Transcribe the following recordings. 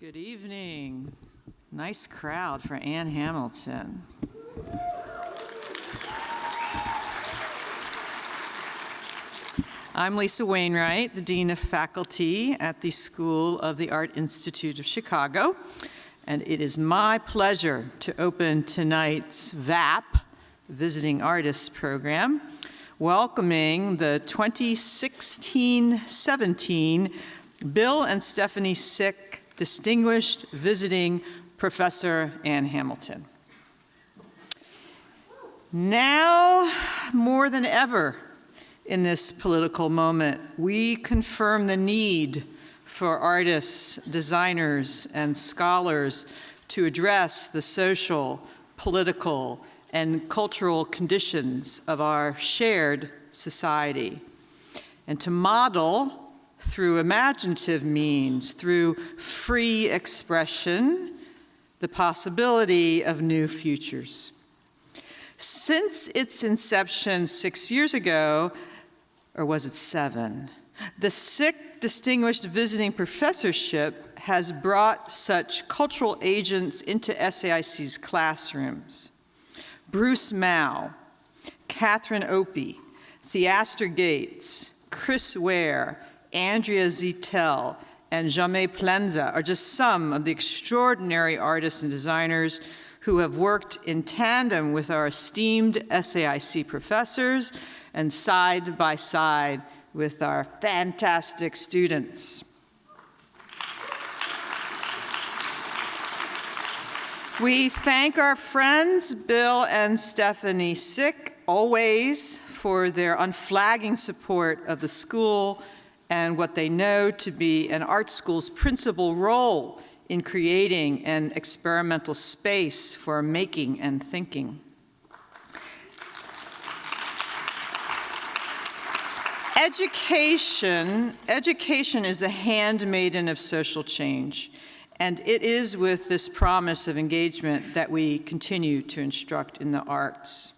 Good evening. Nice crowd for Ann Hamilton. I'm Lisa Wainwright, the Dean of Faculty at the School of the Art Institute of Chicago, and it is my pleasure to open tonight's VAP, Visiting Artists Program, welcoming the 2016-17 Bill and Stephanie SAIC Distinguished Visiting Professor Ann Hamilton. Now, more than ever in this political moment, we confirm the need for artists, designers, and scholars to address the social, political, and cultural conditions of our shared society, and to model through imaginative means, through free expression, the possibility of new futures. Since its inception 6 years ago, or was it 7, the SAIC Distinguished Visiting Professorship has brought such cultural agents into SAIC's classrooms. Bruce Mao, Catherine Opie, Theaster Gates, Chris Ware, Andrea Zittel, and Jamais Plenza are just some of the extraordinary artists and designers who have worked in tandem with our esteemed SAIC professors and side by side with our fantastic students. We thank our friends, Bill and Stephanie SAIC, always for their unflagging support of the school and what they know to be an art school's principal role in creating an experimental space for making and thinking. Education is the handmaiden of social change, and it is with this promise of engagement that we continue to instruct in the arts.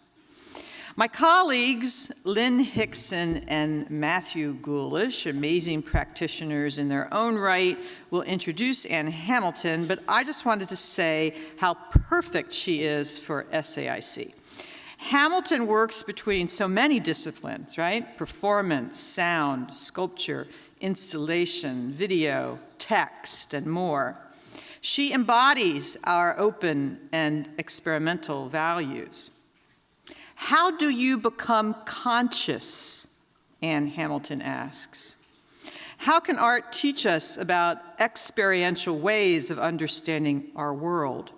My colleagues, Lynn Hickson and Matthew Goolish, amazing practitioners in their own right, will introduce Ann Hamilton, but I just wanted to say how perfect she is for SAIC. Hamilton works between so many disciplines, right? Performance, sound, sculpture, installation, video, text, and more. She embodies our open and experimental values. How do you become conscious? Ann Hamilton asks. How can art teach us about experiential ways of understanding our world?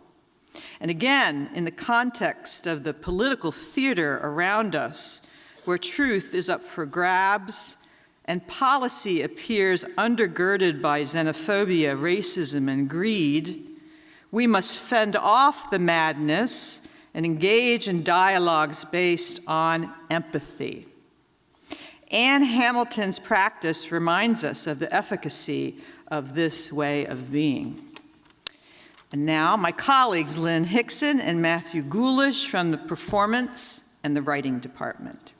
And again, in the context of the political theater around us, where truth is up for grabs and policy appears undergirded by xenophobia, racism, and greed, we must fend off the madness and engage in dialogues based on empathy. Ann Hamilton's practice reminds us of the efficacy of this way of being. And now, my colleagues Lynn Hickson and Matthew Goolish from the Performance and the Writing Department.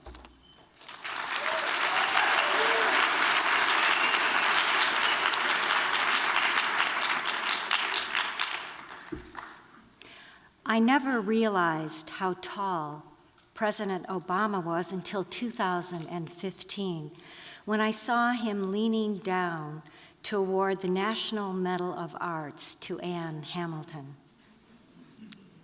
I never realized how tall President Obama was until 2015, when I saw him leaning down to award the National Medal of Arts to Ann Hamilton.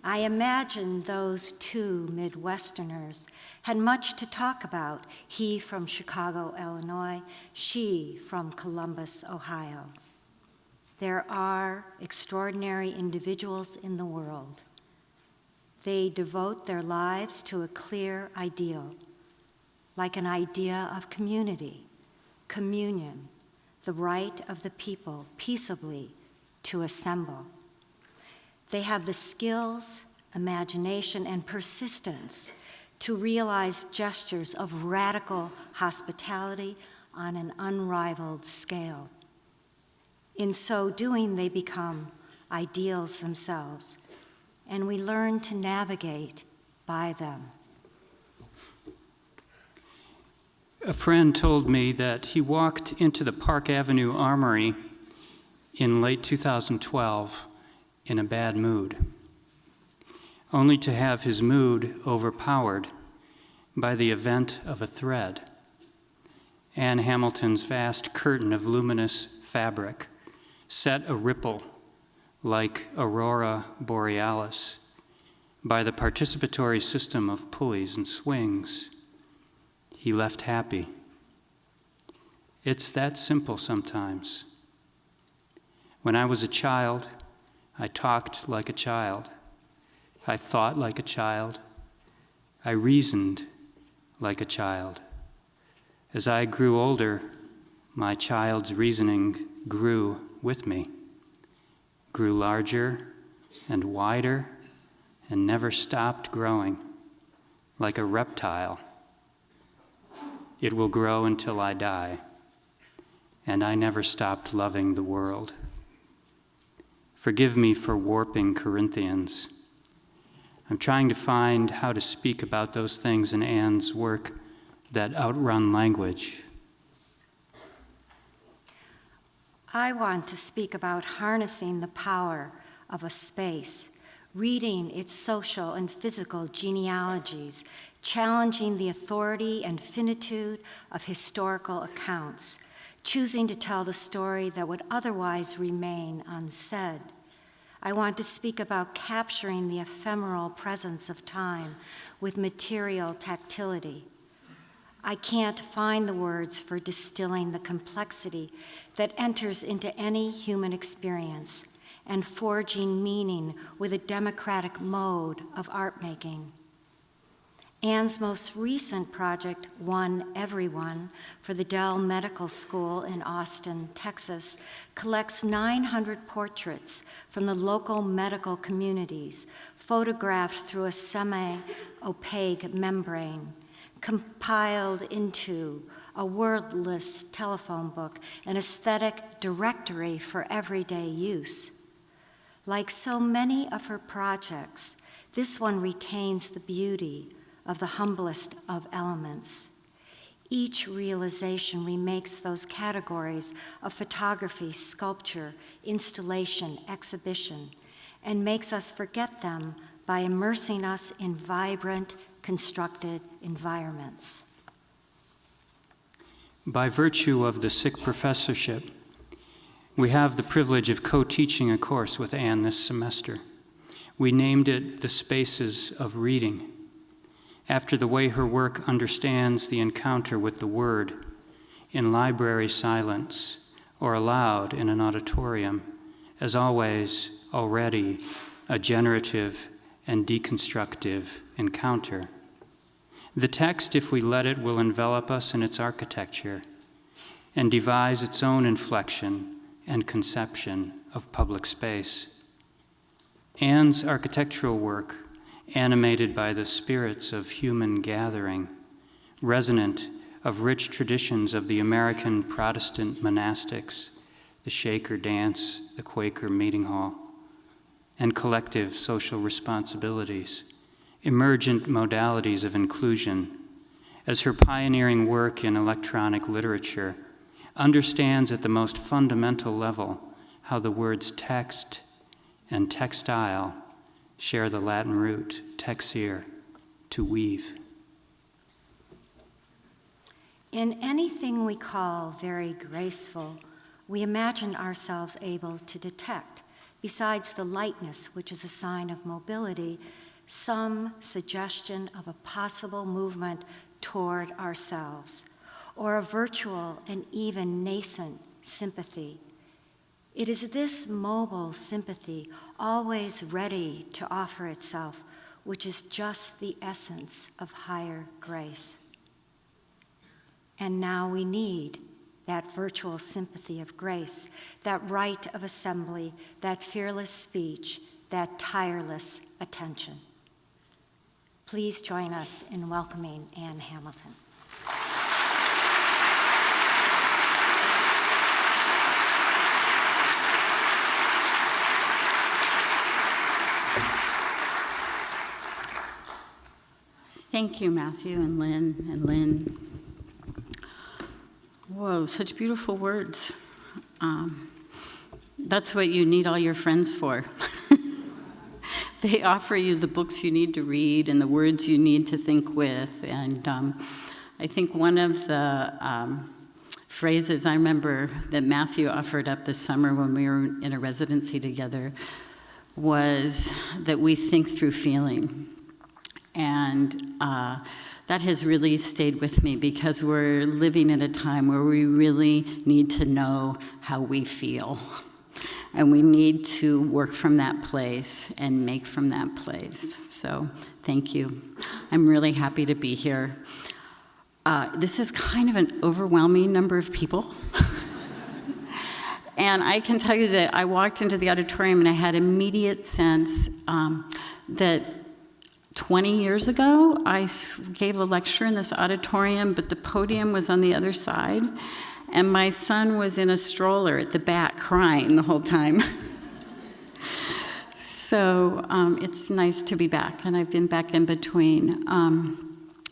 I imagine those two Midwesterners had much to talk about, he from Chicago, Illinois, she from Columbus, Ohio. There are extraordinary individuals in the world. They devote their lives to a clear ideal, like an idea of community, communion, the right of the people peaceably to assemble. They have the skills, imagination, and persistence to realize gestures of radical hospitality on an unrivaled scale. In so doing, they become ideals themselves, and we learn to navigate by them. A friend told me that he walked into the Park Avenue Armory in late 2012 in a bad mood, only to have his mood overpowered by the event of a thread. Anne Hamilton's vast curtain of luminous fabric set a ripple like aurora borealis by the participatory system of pulleys and swings. He left happy. It's that simple sometimes. When I was a child, I talked like a child. I thought like a child. I reasoned like a child. As I grew older, my child's reasoning grew with me, grew larger and wider, and never stopped growing, like a reptile. It will grow until I die, and I never stopped loving the world. Forgive me for warping Corinthians. I'm trying to find how to speak about those things in Anne's work that outrun language. I want to speak about harnessing the power of a space, reading its social and physical genealogies, challenging the authority and finitude of historical accounts, choosing to tell the story that would otherwise remain unsaid. I want to speak about capturing the ephemeral presence of time with material tactility. I can't find the words for distilling the complexity that enters into any human experience and forging meaning with a democratic mode of art making. Anne's most recent project, One Everyone, for the Dell Medical School in Austin, Texas, collects 900 portraits from the local medical communities, photographed through a semi-opaque membrane, compiled into a wordless telephone book, an aesthetic directory for everyday use. Like so many of her projects, this one retains the beauty of the humblest of elements. Each realization remakes those categories of photography, sculpture, installation, exhibition, and makes us forget them by immersing us in vibrant, constructed environments. By virtue of the SAIC professorship, we have the privilege of co-teaching a course with Anne this semester. We named it The Spaces of Reading, after the way her work understands the encounter with the word in library silence or aloud in an auditorium, as always, already a generative and deconstructive encounter. The text, if we let it, will envelop us in its architecture and devise its own inflection and conception of public space. Anne's architectural work, animated by the spirits of human gathering, resonant of rich traditions of the American Protestant monastics, the Shaker dance, the Quaker meeting hall, and collective social responsibilities, emergent modalities of inclusion, as her pioneering work in electronic literature understands at the most fundamental level how the words text and textile share the Latin root, texere, to weave. In anything we call very graceful, we imagine ourselves able to detect, besides the lightness which is a sign of mobility, some suggestion of a possible movement toward ourselves, or a virtual and even nascent sympathy. It is this mobile sympathy, always ready to offer itself, which is just the essence of higher grace. And now we need that virtual sympathy of grace, that right of assembly, that fearless speech, that tireless attention. Please join us in welcoming Anne Hamilton. Thank you, Matthew and Lynn. Whoa, such beautiful words. That's what you need all your friends for. They offer you the books you need to read and the words you need to think with. And I think one of the phrases I remember that Matthew offered up this summer when we were in a residency together was that we think through feeling. And that has really stayed with me because we're living at a time where we really need to know how we feel. And we need to work from that place and make from that place. So thank you. I'm really happy to be here. This is kind of an overwhelming number of people. And I can tell you that I walked into the auditorium and I had immediate sense that 20 years ago, I gave a lecture in this auditorium, but the podium was on the other side, and my son was in a stroller at the back crying the whole time. So it's nice to be back, and I've been back in between.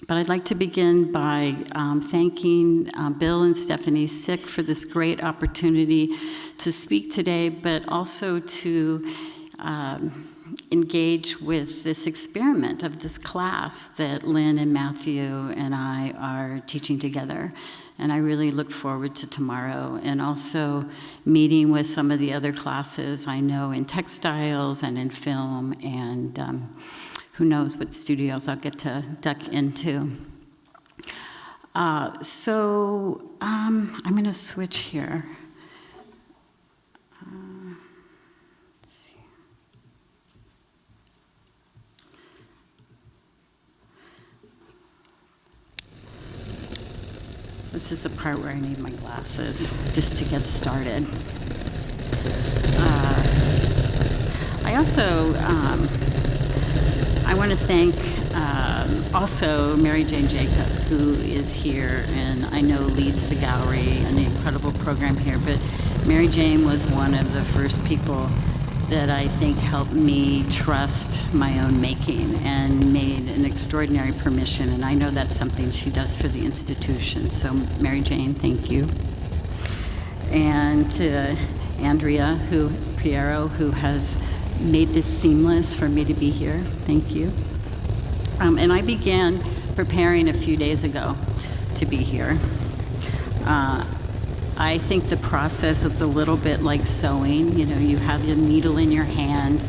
But I'd like to begin by thanking Bill and Stephanie SAIC for this great opportunity to speak today, but also to engage with this experiment of this class that Lynn and Matthew and I are teaching together. And I really look forward to tomorrow, and also meeting with some of the other classes I know in textiles and in film, and who knows what studios I'll get to duck into. I'm going to switch here. Let's see. This is the part where I need my glasses just to get started. I also I want to thank also Mary Jane Jacob, who is here and I know leads the gallery and the incredible program here. But Mary Jane was one of the first people that I think helped me trust my own making and made an extraordinary permission. And I know that's something she does for the institution. So Mary Jane, thank you. And to Andrea Piero, who has made this seamless for me to be here. Thank you. And I began preparing a few days ago to be here. I think the process is a little bit like sewing. You know, you have the needle in your hand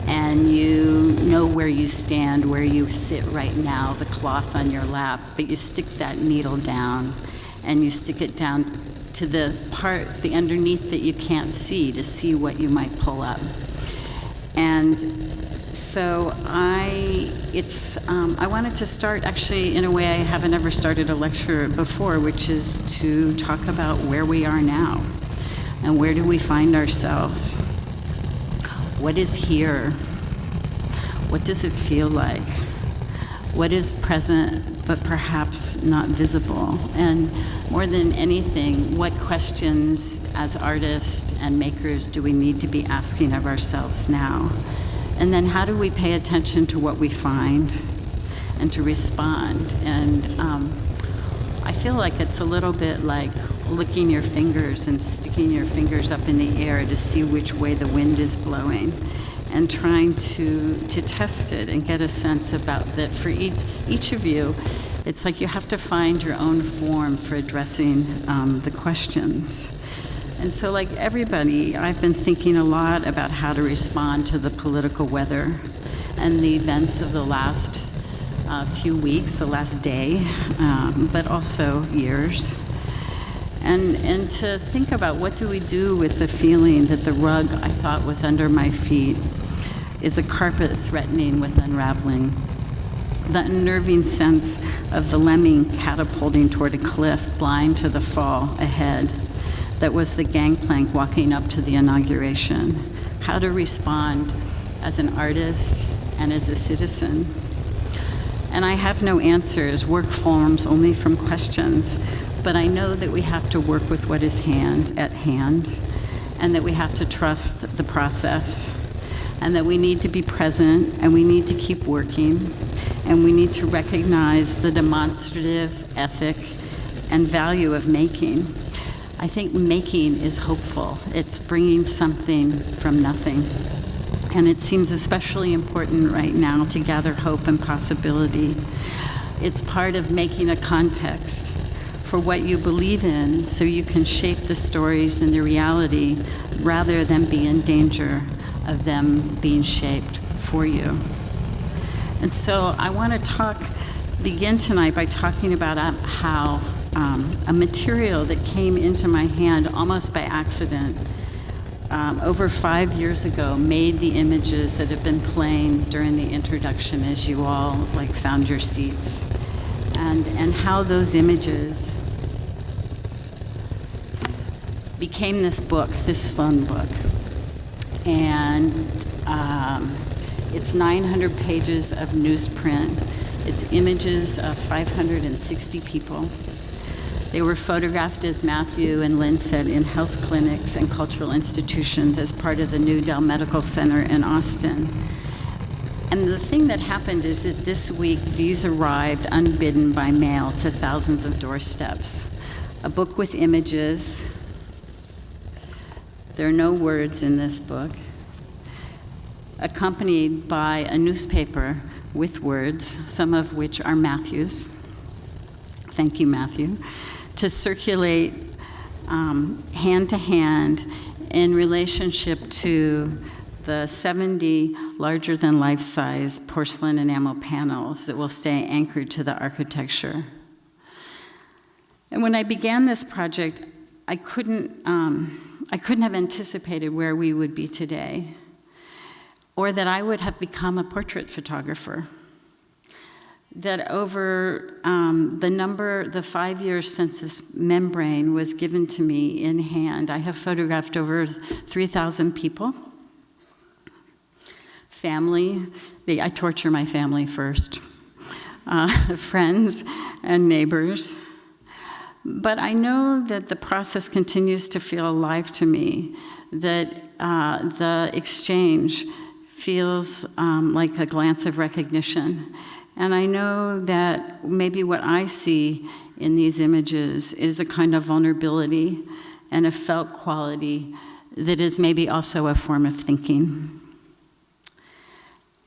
and you know where you stand, where you sit right now, the cloth on your lap, but you stick that needle down and you stick it down to the part, the underneath that you can't see, to see what you might pull up. And so I wanted to start actually in a way I haven't ever started a lecture before, which is to talk about where we are now and where do we find ourselves. What is here? What does it feel like? What is present but perhaps not visible? And more than anything, what questions as artists and makers do we need to be asking of ourselves now? And then how do we pay attention to what we find and to respond? And I feel like it's a little bit like licking your fingers and sticking your fingers up in the air to see which way the wind is blowing, and trying to test it and get a sense about that. For each of you, it's like you have to find your own form for addressing the questions. And so, like everybody, I've been thinking a lot about how to respond to the political weather and the events of the last few weeks, the last day, but also years. And to think about what do we do with the feeling that the rug I thought was under my feet is a carpet threatening with unraveling. The unnerving sense of the lemming catapulting toward a cliff, blind to the fall ahead. That was the gangplank walking up to the inauguration. How to respond as an artist and as a citizen. And I have no answers. Work forms only from questions. But I know that we have to work with what is at hand, and that we have to trust the process, and that we need to be present, and we need to keep working, and we need to recognize the demonstrative ethic and value of making. I think making is hopeful. It's bringing something from nothing. And it seems especially important right now to gather hope and possibility. It's part of making a context for what you believe in so you can shape the stories and the reality rather than be in danger of them being shaped for you. And so I want to begin tonight by talking about how a material that came into my hand almost by accident over 5 years ago made the images that have been playing during the introduction as you all found your seats, and how those images became this book, this phone book. And it's 900 pages of newsprint. It's images of 560 people. They were photographed, as Matthew and Lynn said, in health clinics and cultural institutions as part of the new Dell Medical Center in Austin. And the thing that happened is that this week, these arrived unbidden by mail to thousands of doorsteps. A book with images. There are no words in this book. Accompanied by a newspaper with words, some of which are Matthew's. Thank you, Matthew. To circulate hand to hand in relationship to the 70 larger than life-size porcelain enamel panels that will stay anchored to the architecture. And when I began this project, I couldn't have anticipated where we would be today, or that I would have become a portrait photographer. That over the 5 years since this membrane was given to me in hand, I have photographed over 3,000 people. Family, I torture my family first. Friends and neighbors. But I know that the process continues to feel alive to me, that the exchange feels like a glance of recognition. And I know that maybe what I see in these images is a kind of vulnerability and a felt quality that is maybe also a form of thinking.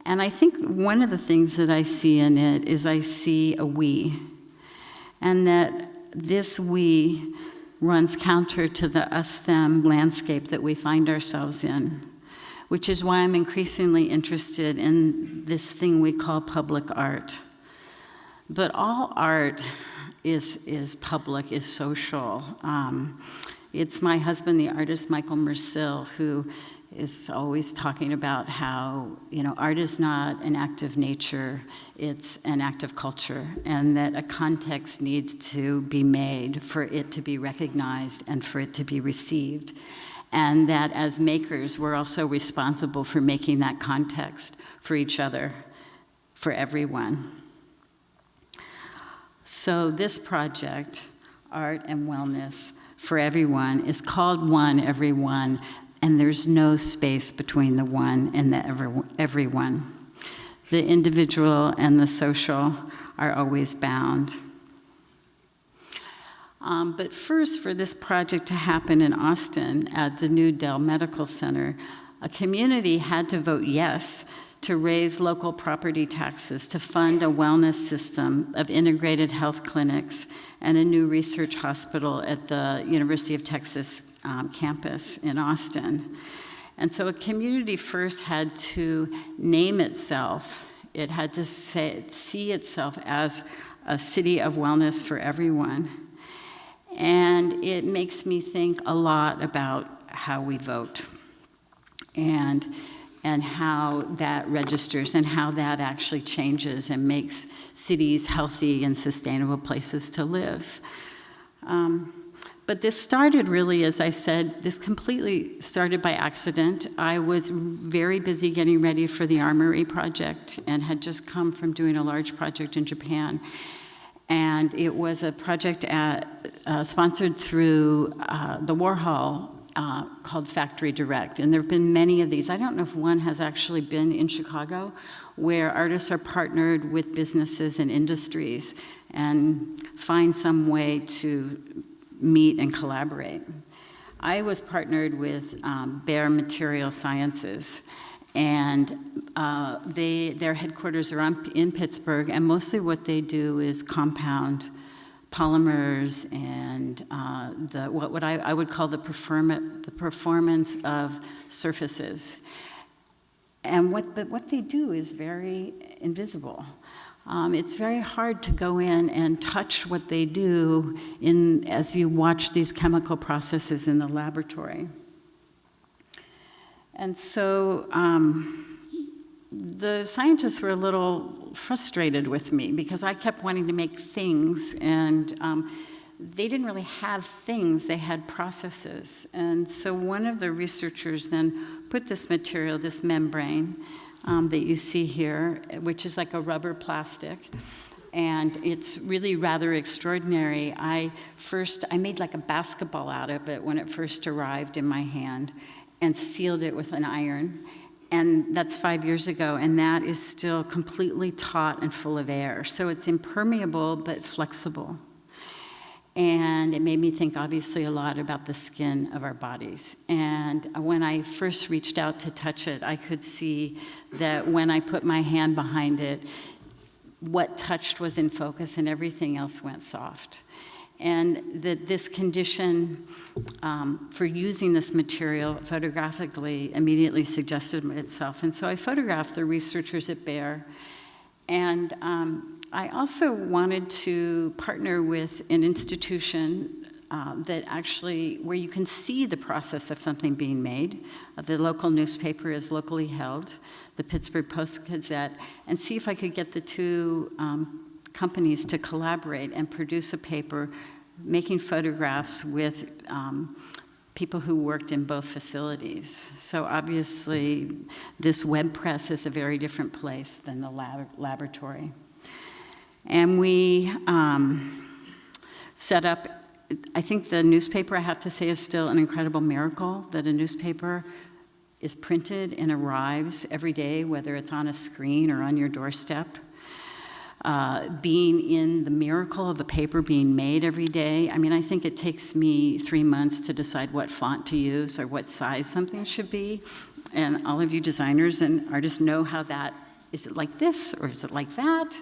And I think one of the things that I see in it is I see a we, and that this we runs counter to the us-them landscape that we find ourselves in, which is why I'm increasingly interested in this thing we call public art. But all art is public, is social. It's my husband, the artist Michael Mersil, who is always talking about how, art is not an act of nature, it's an act of culture, and that a context needs to be made for it to be recognized and for it to be received. And that as makers, we're also responsible for making that context for each other, for everyone. So this project, Art and Wellness for Everyone, is called One Everyone, and there's no space between the one and the everyone. The individual and the social are always bound. But first, for this project to happen in Austin at the new Dell Medical Center, a community had to vote yes to raise local property taxes to fund a wellness system of integrated health clinics and a new research hospital at the University of Texas campus in Austin. And so a community first had to name itself. It had to see itself as a city of wellness for everyone. And it makes me think a lot about how we vote and how that registers and how that actually changes and makes cities healthy and sustainable places to live. But this started really, as I said, this completely started by accident. I was very busy getting ready for the Armory project and had just come from doing a large project in Japan. And it was a project sponsored through the Warhol called Factory Direct. And there have been many of these. I don't know if one has actually been in Chicago, where artists are partnered with businesses and industries and find some way to meet and collaborate. I was partnered with Bear Material Sciences, and their headquarters are in Pittsburgh, and mostly what they do is compound polymers and what I would call the performance of surfaces. And what they do is very invisible. It's very hard to go in and touch what they do as you watch these chemical processes in the laboratory. And so the scientists were a little frustrated with me because I kept wanting to make things, and they didn't really have things, they had processes. And so one of the researchers then put this material, this membrane that you see here, which is like a rubber plastic, and it's really rather extraordinary. I made like a basketball out of it when it first arrived in my hand and sealed it with an iron. And that's 5 years ago, and that is still completely taut and full of air. So it's impermeable but flexible. And it made me think, obviously, a lot about the skin of our bodies. And when I first reached out to touch it, I could see that when I put my hand behind it, what touched was in focus and everything else went soft. And that this condition for using this material photographically immediately suggested itself. And so I photographed the researchers at Bayer. And I also wanted to partner with an institution that actually, where you can see the process of something being made. The local newspaper is locally held, the Pittsburgh Post-Gazette, and see if I could get the two companies to collaborate and produce a paper making photographs with people who worked in both facilities. So obviously, this web press is a very different place than the laboratory. And we set up, I think the newspaper, I have to say, is still an incredible miracle that a newspaper is printed and arrives every day, whether it's on a screen or on your doorstep. Being in the miracle of the paper being made every day. I mean, I think it takes me 3 months to decide what font to use or what size something should be. And all of you designers and artists know how that, is it like this or is it like that?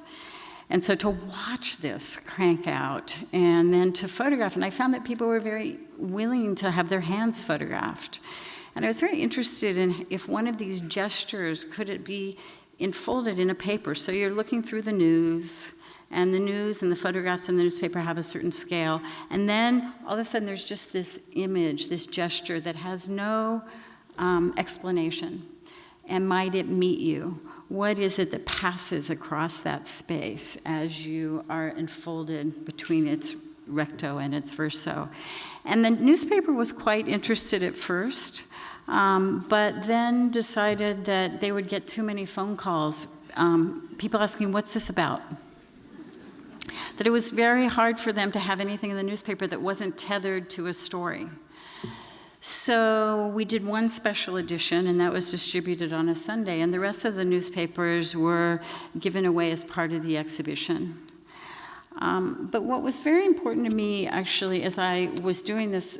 And so to watch this crank out and then to photograph, and I found that people were very willing to have their hands photographed. And I was very interested in if one of these gestures, could it be enfolded in a paper? So you're looking through the news and the photographs in the newspaper have a certain scale, and then all of a sudden there's just this image, this gesture that has no explanation. And might it meet you? What is it that passes across that space as you are enfolded between its recto and its verso? And the newspaper was quite interested at first, but then decided that they would get too many phone calls, people asking, what's this about? That it was very hard for them to have anything in the newspaper that wasn't tethered to a story. So we did one special edition, and that was distributed on a Sunday, and the rest of the newspapers were given away as part of the exhibition. But what was very important to me, actually, as I was doing this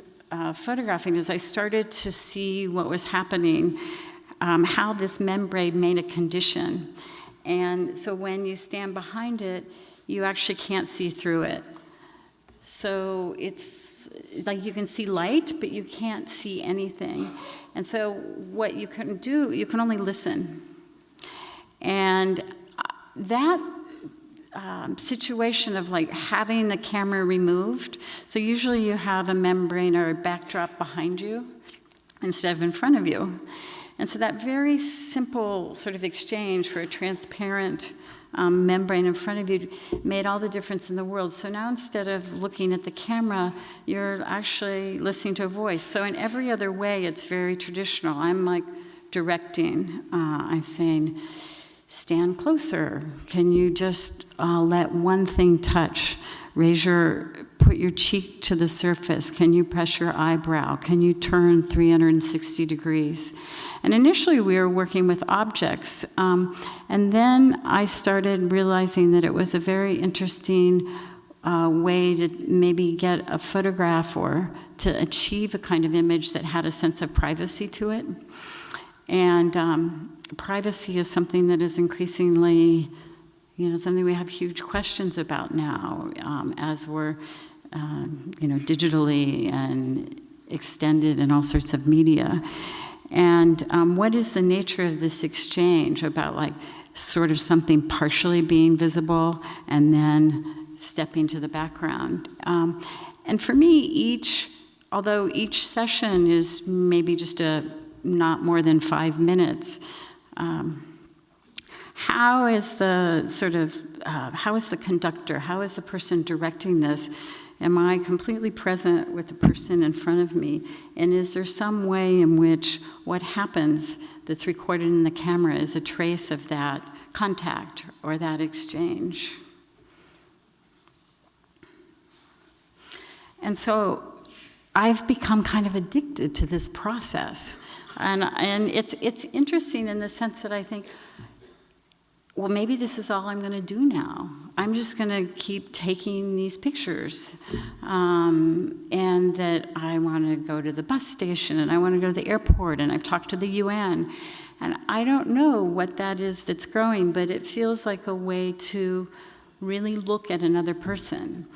photographing, is I started to see what was happening, how this membrane made a condition. And so when you stand behind it, you actually can't see through it. So it's like you can see light, but you can't see anything. And so what you can do, you can only listen. And that situation of like having the camera removed, so usually you have a membrane or a backdrop behind you instead of in front of you. And so that very simple sort of exchange for a transparent membrane in front of you made all the difference in the world. So now instead of looking at the camera, you're actually listening to a voice. So in every other way, it's very traditional. I'm like directing. I'm saying, stand closer. Can you just let one thing touch? Put your cheek to the surface. Can you press your eyebrow? Can you turn 360 degrees? And initially we were working with objects. And then I started realizing that it was a very interesting way to maybe get a photograph or to achieve a kind of image that had a sense of privacy to it. And privacy is something that is increasingly, something we have huge questions about now as we're, digitally and extended in all sorts of media. And what is the nature of this exchange about like sort of something partially being visible and then stepping to the background? And for me, although each session is maybe just not more than 5 minutes, how is the conductor, how is the person directing this? Am I completely present with the person in front of me? And is there some way in which what happens that's recorded in the camera is a trace of that contact or that exchange? And so I've become kind of addicted to this process. And it's interesting in the sense that I think, well, maybe this is all I'm going to do now. I'm just going to keep taking these pictures. And that I want to go to the bus station, and I want to go to the airport, and I've talked to the UN. And I don't know what that is that's growing, but it feels like a way to really look at another person.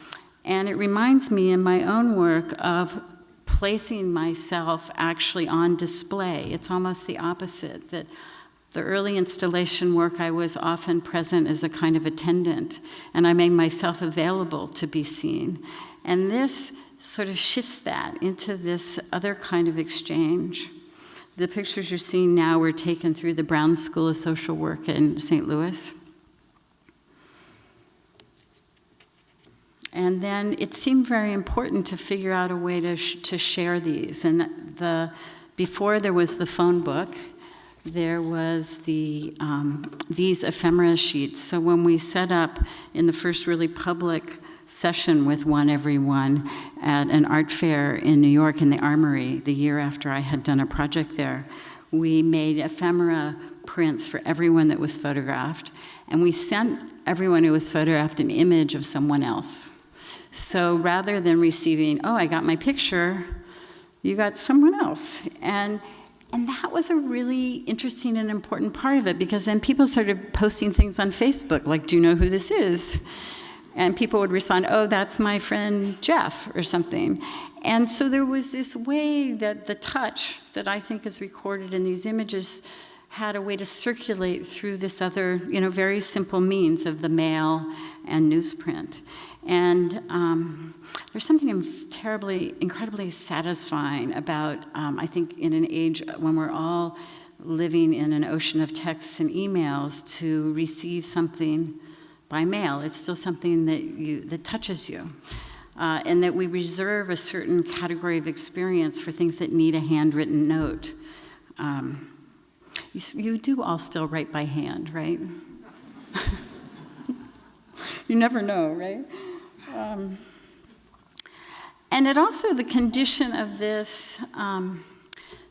And it reminds me in my own work of placing myself actually on display. It's almost the opposite, that the early installation work, I was often present as a kind of attendant, and I made myself available to be seen. And this sort of shifts that into this other kind of exchange. The pictures you're seeing now were taken through the Brown School of Social Work in St. Louis. And then it seemed very important to figure out a way to share these. And before there was the phone book, there was these ephemera sheets. So when we set up in the first really public session with One Everyone at an art fair in New York in the Armory, the year after I had done a project there, we made ephemera prints for everyone that was photographed. And we sent everyone who was photographed an image of someone else. So rather than receiving, oh, I got my picture, you got someone else. And that was a really interesting and important part of it, because then people started posting things on Facebook, like, do you know who this is? And people would respond, oh, that's my friend Jeff, or something. And so there was this way that the touch that I think is recorded in these images had a way to circulate through this other, very simple means of the mail and newsprint. And there's something incredibly satisfying about, I think, in an age when we're all living in an ocean of texts and emails, to receive something by mail. It's still something that touches you. And that we reserve a certain category of experience for things that need a handwritten note. You do all still write by hand, right? You never know, right? And it also, the condition of this,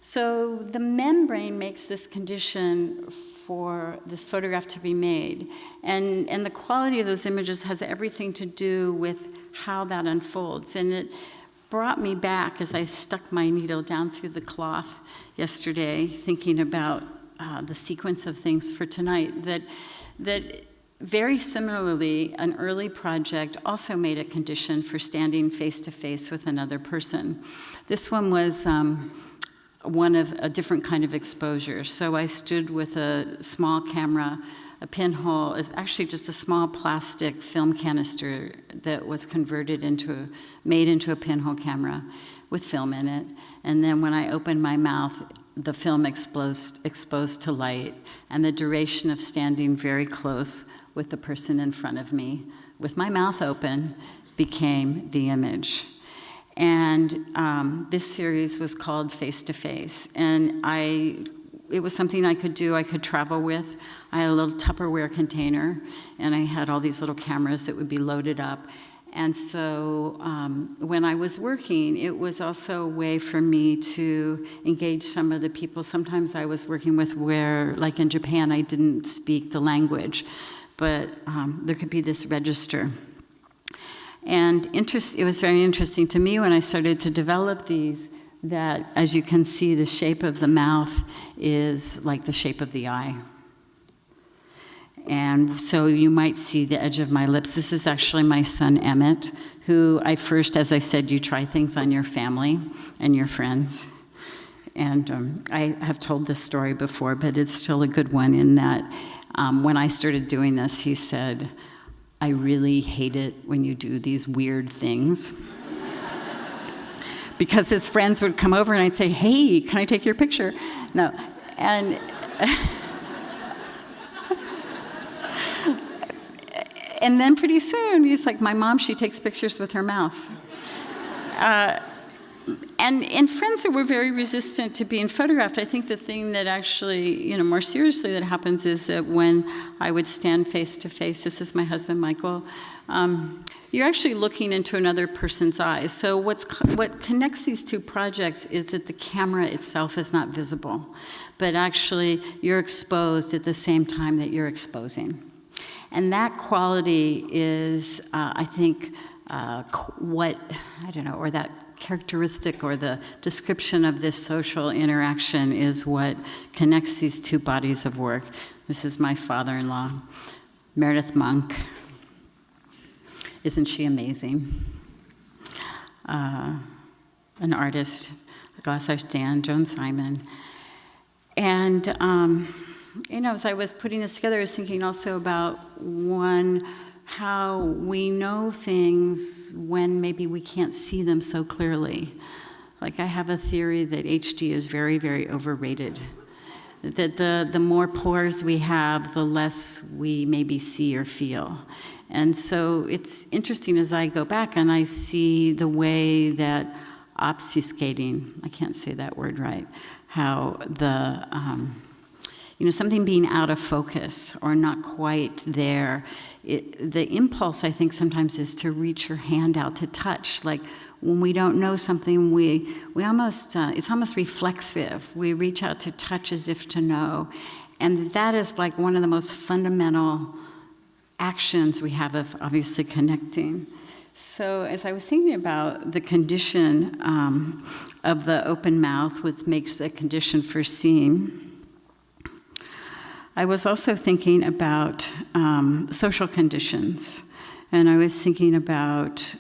so the membrane makes this condition for this photograph to be made. And the quality of those images has everything to do with how that unfolds. And it brought me back as I stuck my needle down through the cloth yesterday, thinking about the sequence of things for tonight, that very similarly, an early project also made a condition for standing face-to-face with another person. This one was one of a different kind of exposure. So I stood with a small camera, a pinhole, is actually just a small plastic film canister that was made into a pinhole camera with film in it. And then when I opened my mouth, the film exposed to light, and the duration of standing very close with the person in front of me, with my mouth open, became the image. And this series was called Face to Face, and it was something I could do, I could travel with. I had a little Tupperware container, and I had all these little cameras that would be loaded up. And so when I was working, it was also a way for me to engage some of the people. Sometimes I was working with where, like in Japan, I didn't speak the language, but there could be this register. And it was very interesting to me when I started to develop these, that as you can see, the shape of the mouth is like the shape of the eye. And so you might see the edge of my lips. This is actually my son, Emmett, who I first, as I said, you try things on your family and your friends. And I have told this story before, but it's still a good one in that when I started doing this, he said, "I really hate it when you do these weird things." Because his friends would come over and I'd say, "Hey, can I take your picture?" No. And and then pretty soon, he's like, "My mom, she takes pictures with her mouth." And friends that were very resistant to being photographed, I think the thing that actually, more seriously that happens is that when I would stand face to face, this is my husband, Michael, you're actually looking into another person's eyes. So what connects these two projects is that the camera itself is not visible, but actually you're exposed at the same time that you're exposing. And that quality is, I think, or that characteristic or the description of this social interaction is what connects these two bodies of work. This is my father-in-law, Meredith Monk. Isn't she amazing? An artist, Glass-Eyed Dan, Joan Simon. And, as I was putting this together, I was thinking also about how we know things when maybe we can't see them so clearly. Like I have a theory that HD is very, very overrated. That the more pores we have, the less we maybe see or feel. And so it's interesting as I go back and I see the way that obfuscating, I can't say that word right, how something being out of focus or not quite there. The impulse, I think, sometimes is to reach your hand out to touch. Like when we don't know something, we almost, it's almost reflexive. We reach out to touch as if to know. And that is like one of the most fundamental actions we have of obviously connecting. So as I was thinking about the condition of the open mouth, which makes a condition for seeing, I was also thinking about social conditions, and I was thinking about,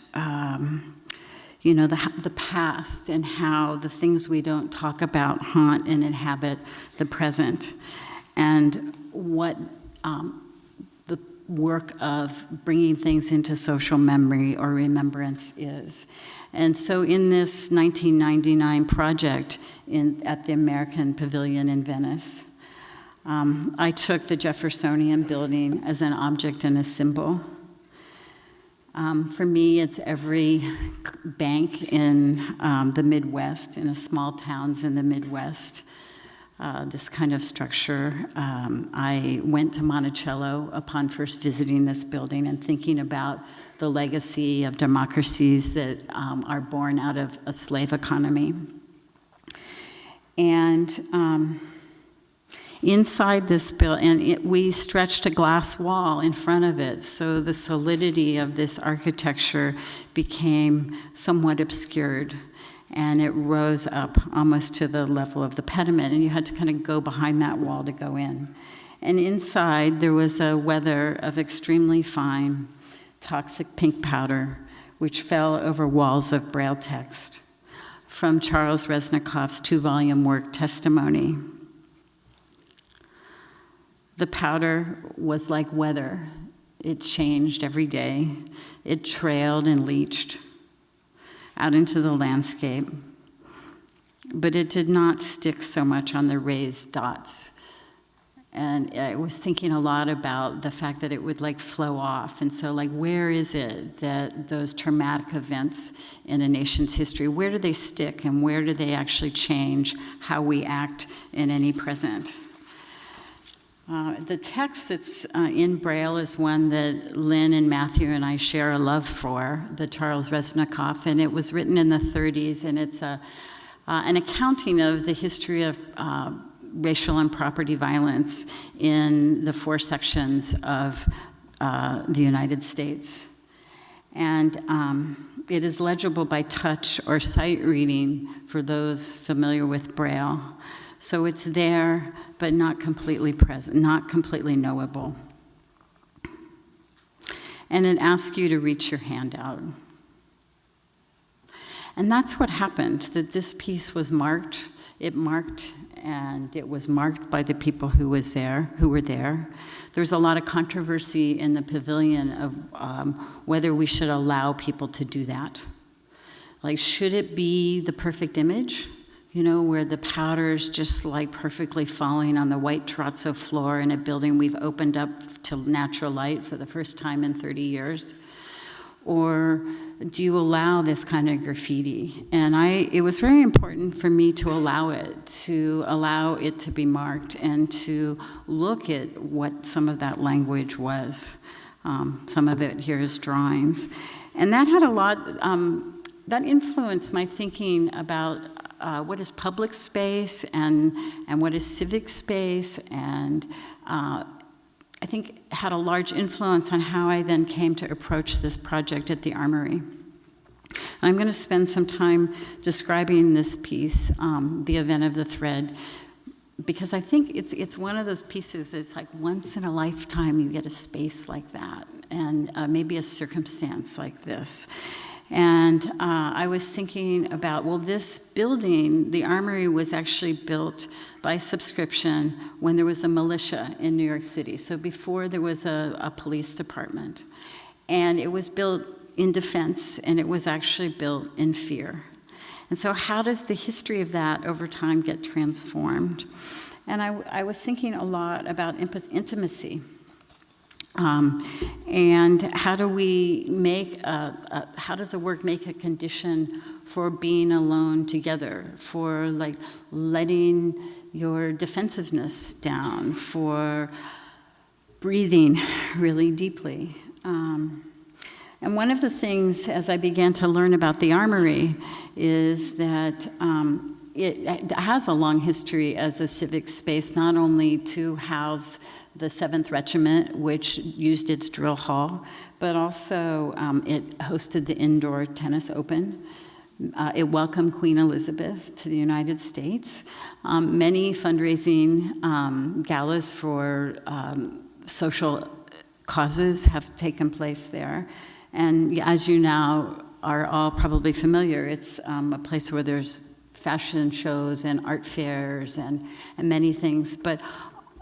the past and how the things we don't talk about haunt and inhabit the present, and what the work of bringing things into social memory or remembrance is. And so in this 1999 project at the American Pavilion in Venice, I took the Jeffersonian building as an object and a symbol. For me, it's every bank in the Midwest, in small towns in the Midwest, this kind of structure. I went to Monticello upon first visiting this building and thinking about the legacy of democracies that are born out of a slave economy. And inside this building, we stretched a glass wall in front of it, so the solidity of this architecture became somewhat obscured, and it rose up almost to the level of the pediment, and you had to kind of go behind that wall to go in. And inside, there was a weather of extremely fine, toxic pink powder, which fell over walls of Braille text from Charles Reznikoff's 2-volume work, Testimony. The powder was like weather. It changed every day. It trailed and leached out into the landscape. But it did not stick so much on the raised dots. And I was thinking a lot about the fact that it would like flow off. And so like, where is it that those traumatic events in a nation's history, where do they stick and where do they actually change how we act in any present? The text that's in Braille is one that Lynn and Matthew and I share a love for, the Charles Reznikoff, and it was written in the 30s, and it's an accounting of the history of racial and property violence in the 4 sections of the United States. And it is legible by touch or sight reading for those familiar with Braille. So it's there, but not completely present, not completely knowable. And it asks you to reach your hand out. And that's what happened, that this piece was marked. It was marked by the people who were there. There's a lot of controversy in the pavilion of whether we should allow people to do that. Like, should it be the perfect image? You know, where the powder's just like perfectly falling on the white terrazzo floor in a building we've opened up to natural light for the first time in 30 years? Or do you allow this kind of graffiti? And it was very important for me to allow it to be marked and to look at what some of that language was. Some of it here is drawings. And that had a lot, that influenced my thinking about what is public space and what is civic space, and I think had a large influence on how I then came to approach this project at the Armory. I'm going to spend some time describing this piece, The Event of the Thread, because I think it's one of those pieces, it's like once in a lifetime you get a space like that, and maybe a circumstance like this. And I was thinking about, well, this building, the Armory, was actually built by subscription when there was a militia in New York City. So before there was a police department. And it was built in defense, and it was actually built in fear. And so how does the history of that over time get transformed? And I was thinking a lot about intimacy. And how do we how does a work make a condition for being alone together, for like letting your defensiveness down, for breathing really deeply? And one of the things, as I began to learn about the Armory, is that it has a long history as a civic space, not only to house the 7th Regiment, which used its drill hall, but also it hosted the Indoor Tennis Open. It welcomed Queen Elizabeth to the United States. Many fundraising galas for social causes have taken place there. And as you now are all probably familiar, it's a place where there's fashion shows and art fairs and many things. But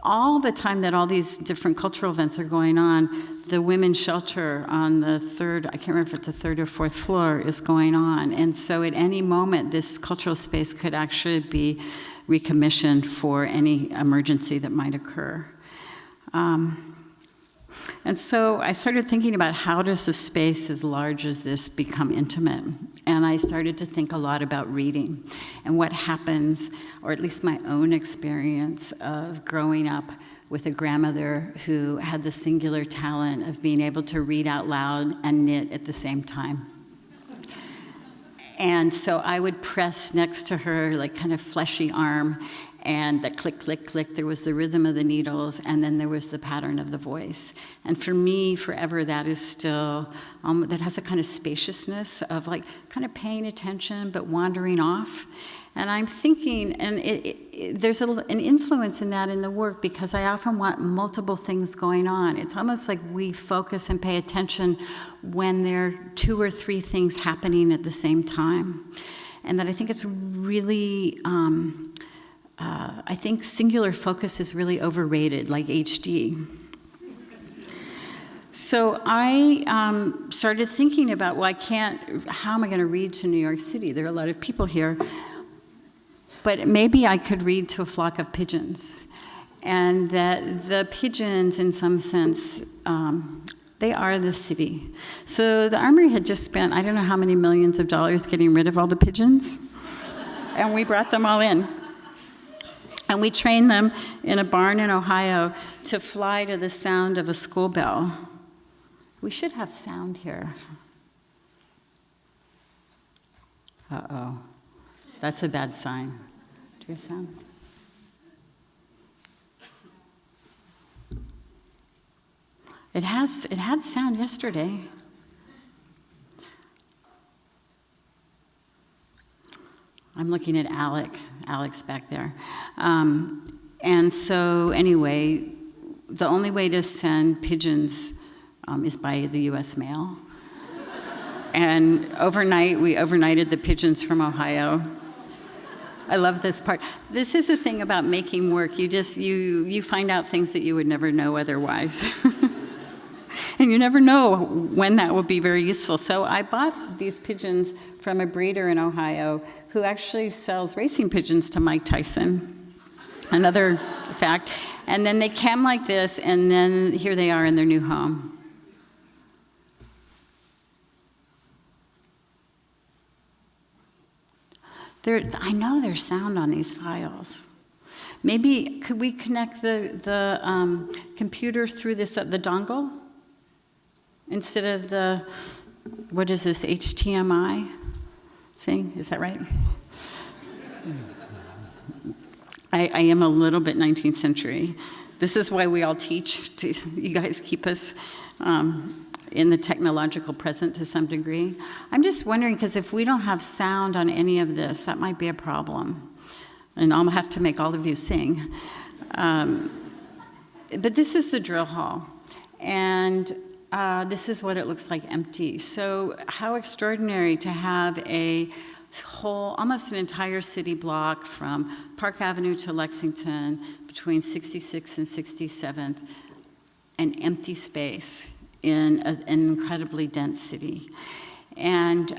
all the time that all these different cultural events are going on, the women's shelter on the third, I can't remember if it's the 3rd or 4th floor, is going on. And so at any moment, this cultural space could actually be recommissioned for any emergency that might occur. And so I started thinking about how does a space as large as this become intimate? And I started to think a lot about reading and what happens, or at least my own experience of growing up with a grandmother who had the singular talent of being able to read out loud and knit at the same time. And so I would press next to her, like kind of fleshy arm, and the click, click, click, there was the rhythm of the needles, and then there was the pattern of the voice. And for me, forever, that is still, that has a kind of spaciousness of like kind of paying attention, but wandering off. And I'm thinking, and there's an influence in that in the work, because I often want multiple things going on. It's almost like we focus and pay attention when there are 2 or 3 things happening at the same time. And that I think it's really, I think singular focus is really overrated, like HD. So I started thinking about, well, how am I going to read to New York City? There are a lot of people here. But maybe I could read to a flock of pigeons. And that the pigeons, in some sense, they are the city. So the Armory had just spent, I don't know how many millions of dollars getting rid of all the pigeons. And we brought them all in. And we trained them in a barn in Ohio to fly to the sound of a school bell. We should have sound here. Uh-oh. That's a bad sign. Do you have sound? It had sound yesterday. I'm looking at Alex back there. And so anyway, the only way to send pigeons is by the U.S. mail. And overnight, we overnighted the pigeons from Ohio. I love this part. This is the thing about making work. You find out things that you would never know otherwise. And you never know when that will be very useful. So I bought these pigeons from a breeder in Ohio who actually sells racing pigeons to Mike Tyson. Another fact. And then they came like this, and then here they are in their new home. I know there's sound on these files. Maybe could we connect the computer through the dongle instead of the, what is this, HDMI thing? Is that right? I am a little bit 19th century. This is why we all teach. You guys keep us in the technological present to some degree. I'm just wondering, because if we don't have sound on any of this, that might be a problem. And I'll have to make all of you sing. But this is the drill hall. And this is what it looks like empty. So how extraordinary to have a whole, almost an entire city block from Park Avenue to Lexington, between 66th and 67th, an empty space in an incredibly dense city. And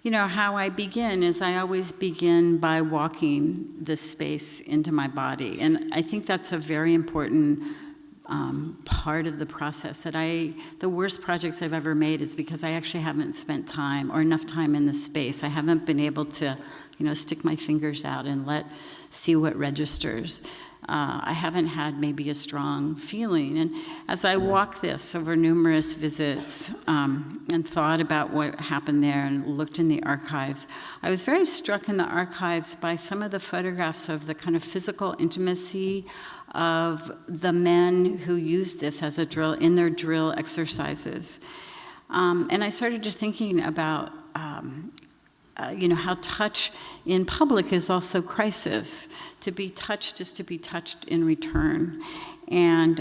you know, how I begin is I always begin by walking this space into my body. And I think that's a very important part of the process. That the worst projects I've ever made is because I actually haven't spent time or enough time in the space. I haven't been able to, you know, stick my fingers out and see what registers. I haven't had maybe a strong feeling. And as I walked this over numerous visits and thought about what happened there and looked in the archives, I was very struck in the archives by some of the photographs of the kind of physical intimacy of the men who used this as a drill in their drill exercises. And I started to thinking about you know, how touch in public is also crisis. To be touched is to be touched in return. And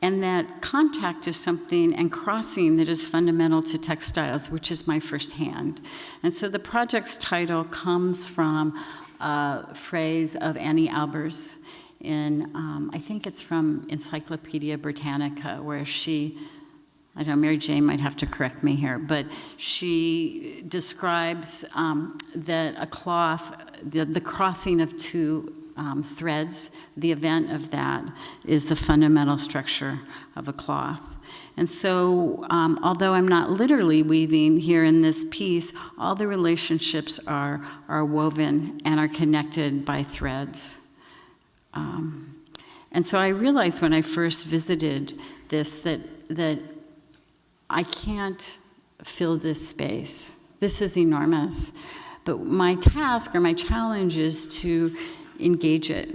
that contact is something, and crossing, that is fundamental to textiles, which is my first hand. And so the project's title comes from a phrase of Annie Albers in, I think it's from Encyclopedia Britannica, where she, I don't know, Mary Jane might have to correct me here, but she describes that a cloth, the crossing of two threads, the event of that is the fundamental structure of a cloth. And so, although I'm not literally weaving here in this piece, all the relationships are woven and are connected by threads. And so I realized when I first visited this that I can't fill this space. This is enormous. But my task or my challenge is to engage it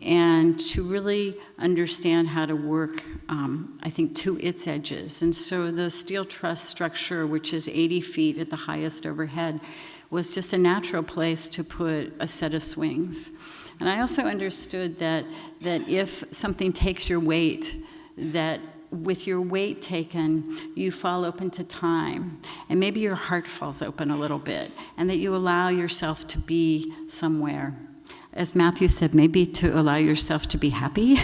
and to really understand how to work, I think, to its edges. And so the steel truss structure, which is 80 feet at the highest overhead, was just a natural place to put a set of swings. And I also understood that if something takes your weight, that with your weight taken, you fall open to time, and maybe your heart falls open a little bit, and that you allow yourself to be somewhere. As Matthew said, maybe to allow yourself to be happy.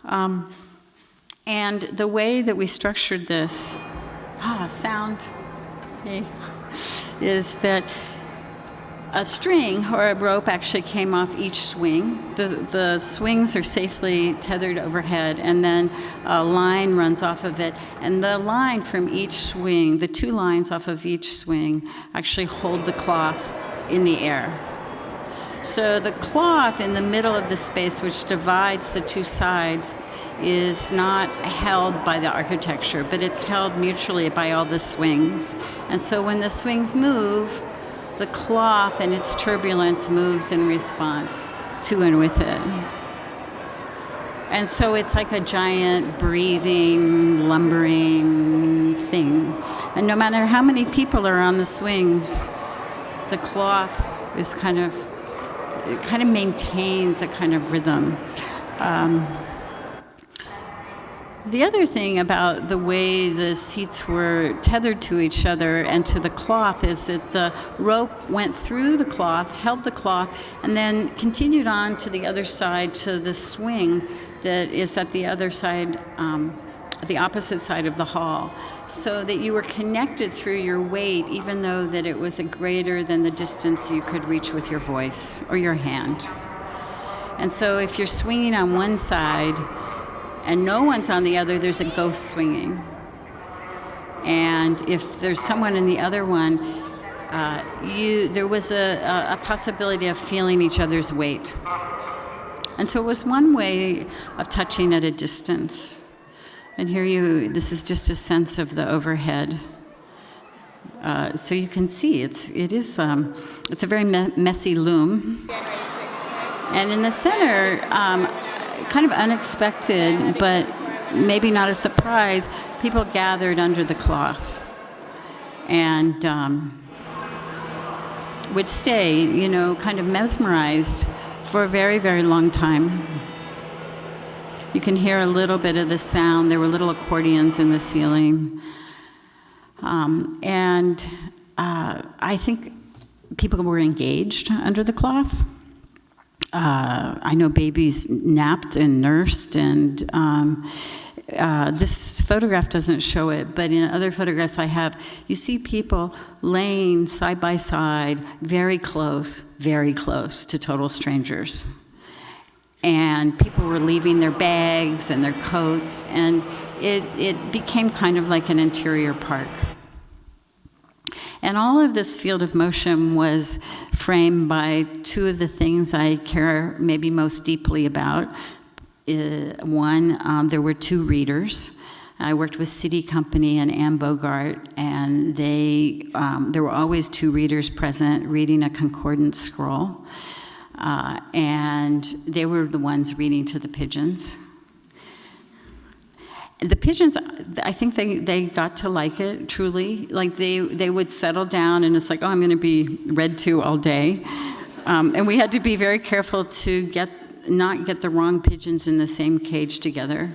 And the way that we structured this, sound, okay, is that a string or a rope actually came off each swing. The swings are safely tethered overhead, and then a line runs off of it. And the line from each swing, the two lines off of each swing, actually hold the cloth in the air. So the cloth in the middle of the space, which divides the two sides, is not held by the architecture, but it's held mutually by all the swings. And so when the swings move, the cloth and its turbulence moves in response to and with it. And so it's like a giant breathing, lumbering thing. And no matter how many people are on the swings, the cloth is it kind of maintains a kind of rhythm. The other thing about the way the seats were tethered to each other and to the cloth is that the rope went through the cloth, held the cloth, and then continued on to the other side to the swing that is at the other side, the opposite side of the hall, so that you were connected through your weight, even though that it was greater than the distance you could reach with your voice or your hand. And so if you're swinging on one side and no one's on the other, there's a ghost swinging. And if there's someone in the other one, there was a possibility of feeling each other's weight. And so it was one way of touching at a distance. And this is just a sense of the overhead. So you can see it's a very messy loom. And in the center, kind of unexpected, but maybe not a surprise, people gathered under the cloth and would stay, kind of mesmerized for a very, very long time. You can hear a little bit of the sound. There were little accordions in the ceiling. And I think people were engaged under the cloth. I know babies napped and nursed, and this photograph doesn't show it, but in other photographs I have, you see people laying side by side, very close to total strangers. And people were leaving their bags and their coats, and it became kind of like an interior park. And all of this field of motion was framed by two of the things I care maybe most deeply about. One, there were two readers. I worked with City Company and Anne Bogart, and there were always two readers present reading a concordant scroll. And they were the ones reading to the pigeons. The pigeons, I think they got to like it, truly. Like they would settle down, and it's like, oh, I'm going to be read to all day. And we had to be very careful to not get the wrong pigeons in the same cage together.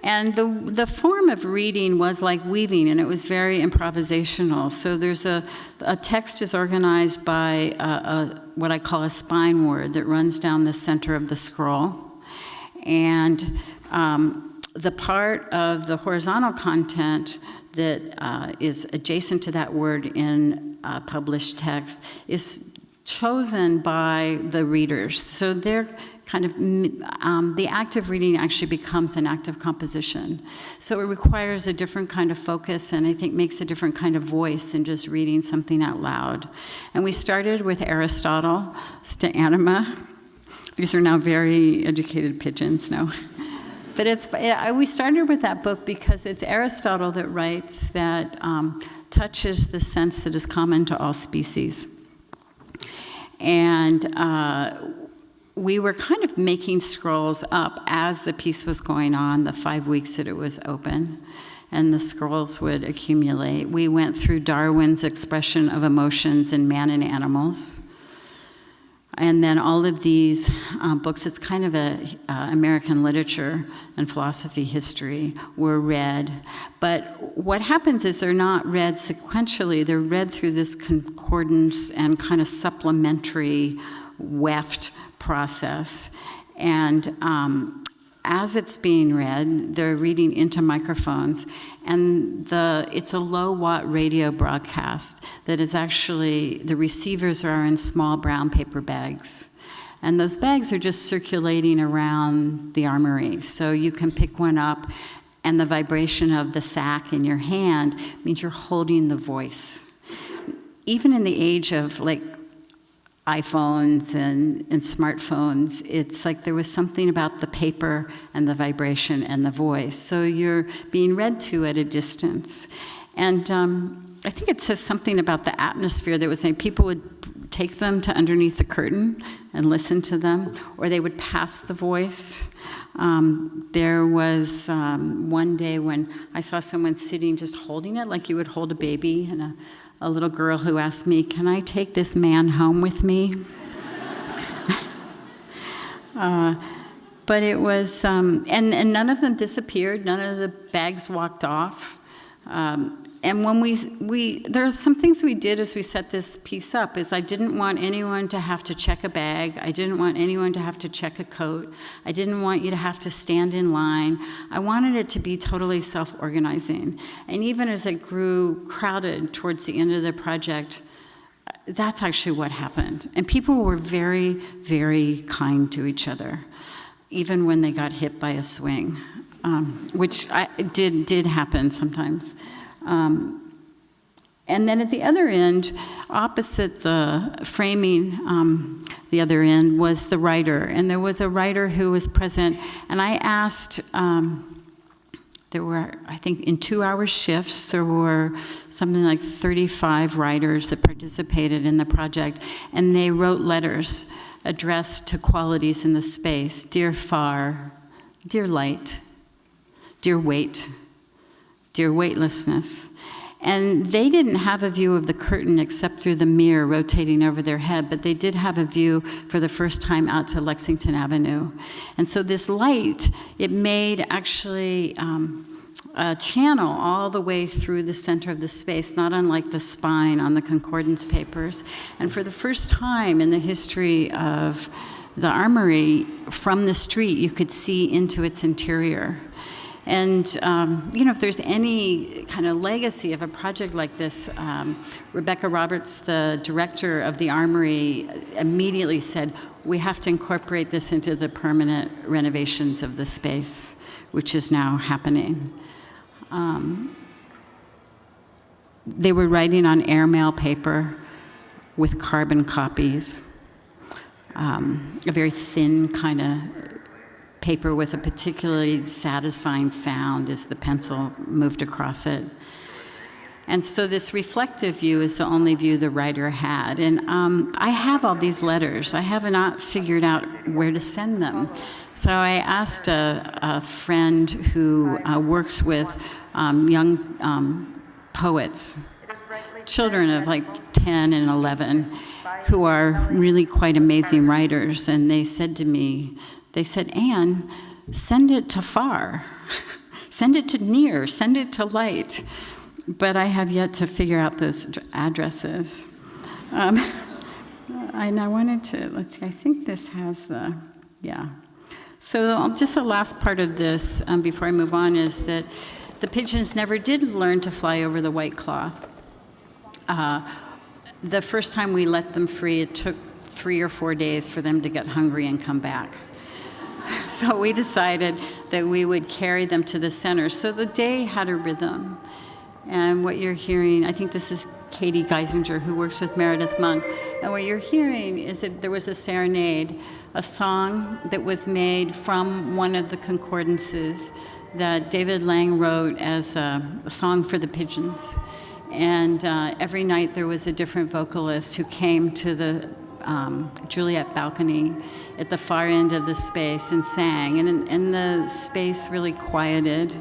And the form of reading was like weaving, and it was very improvisational. So there's a text is organized by what I call a spine word that runs down the center of the scroll. And the part of the horizontal content that is adjacent to that word in published text is chosen by the readers. So they're kind of, the act of reading actually becomes an act of composition. So it requires a different kind of focus, and I think makes a different kind of voice than just reading something out loud. And we started with Aristotle, Sta Anima. These are now very educated pigeons, no? But we started with that book because it's Aristotle that writes that touches the sense that is common to all species. And we were kind of making scrolls up as the piece was going on, the 5 weeks that it was open, and the scrolls would accumulate. We went through Darwin's expression of emotions in man and animals. And then all of these books, it's kind of American literature and philosophy history, were read. But what happens is they're not read sequentially. They're read through this concordance and kind of supplementary weft process. And as it's being read, they're reading into microphones, and it's a low-watt radio broadcast that is actually, the receivers are in small brown paper bags. And those bags are just circulating around the Armory. So you can pick one up, and the vibration of the sack in your hand means you're holding the voice. Even in the age of iPhones and smartphones, it's like there was something about the paper and the vibration and the voice. So you're being read to at a distance. And I think it says something about the atmosphere that was saying people would take them to underneath the curtain and listen to them, or they would pass the voice. There was one day when I saw someone sitting just holding it like you would hold a baby in a little girl who asked me, "Can I take this man home with me?" But it was, and none of them disappeared. None of the bags walked off. And when there are some things we did as we set this piece up, is I didn't want anyone to have to check a bag. I didn't want anyone to have to check a coat. I didn't want you to have to stand in line. I wanted it to be totally self-organizing. And even as it grew crowded towards the end of the project, that's actually what happened. And people were very, very kind to each other, even when they got hit by a swing, which did happen sometimes. And then at the other end, opposite the framing, the other end was the writer. And there was a writer who was present. And I asked, there were, I think, in 2-hour shifts, there were something like 35 writers that participated in the project. And they wrote letters addressed to qualities in the space. Dear far, dear light, dear weight, dear weightlessness. And they didn't have a view of the curtain except through the mirror rotating over their head, but they did have a view for the first time out to Lexington Avenue. And so this light, it made actually a channel all the way through the center of the space, not unlike the spine on the concordance papers. And for the first time in the history of the Armory, from the street, you could see into its interior. And, if there's any kind of legacy of a project like this, Rebecca Roberts, the director of the Armory, immediately said, we have to incorporate this into the permanent renovations of the space, which is now happening. They were writing on airmail paper with carbon copies, a very thin kind of paper with a particularly satisfying sound as the pencil moved across it. And so this reflective view is the only view the writer had. And I have all these letters. I have not figured out where to send them. So I asked a friend who works with young poets, children of like 10 and 11, who are really quite amazing writers. And they said to me, Anne, send it to far, send it to near, send it to light. But I have yet to figure out those addresses. And I wanted to, let's see, I think this has So just the last part of this, before I move on, is that the pigeons never did learn to fly over the white cloth. The first time we let them free, it took 3 or 4 days for them to get hungry and come back. So we decided that we would carry them to the center. So the day had a rhythm. And what you're hearing, I think this is Katie Geisinger, who works with Meredith Monk. And what you're hearing is that there was a serenade, a song that was made from one of the concordances that David Lang wrote as a song for the pigeons. And every night there was a different vocalist who came to the Juliet balcony at the far end of the space and sang, and the space really quieted.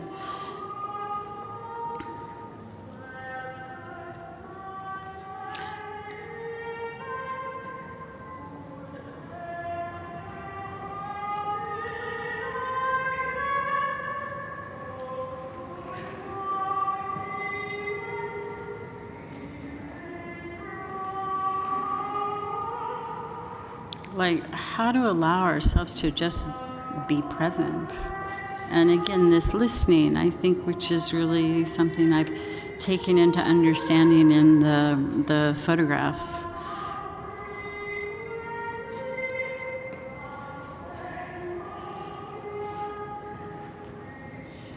Like, how to allow ourselves to just be present. And again, this listening, I think, which is really something I've taken into understanding in the photographs.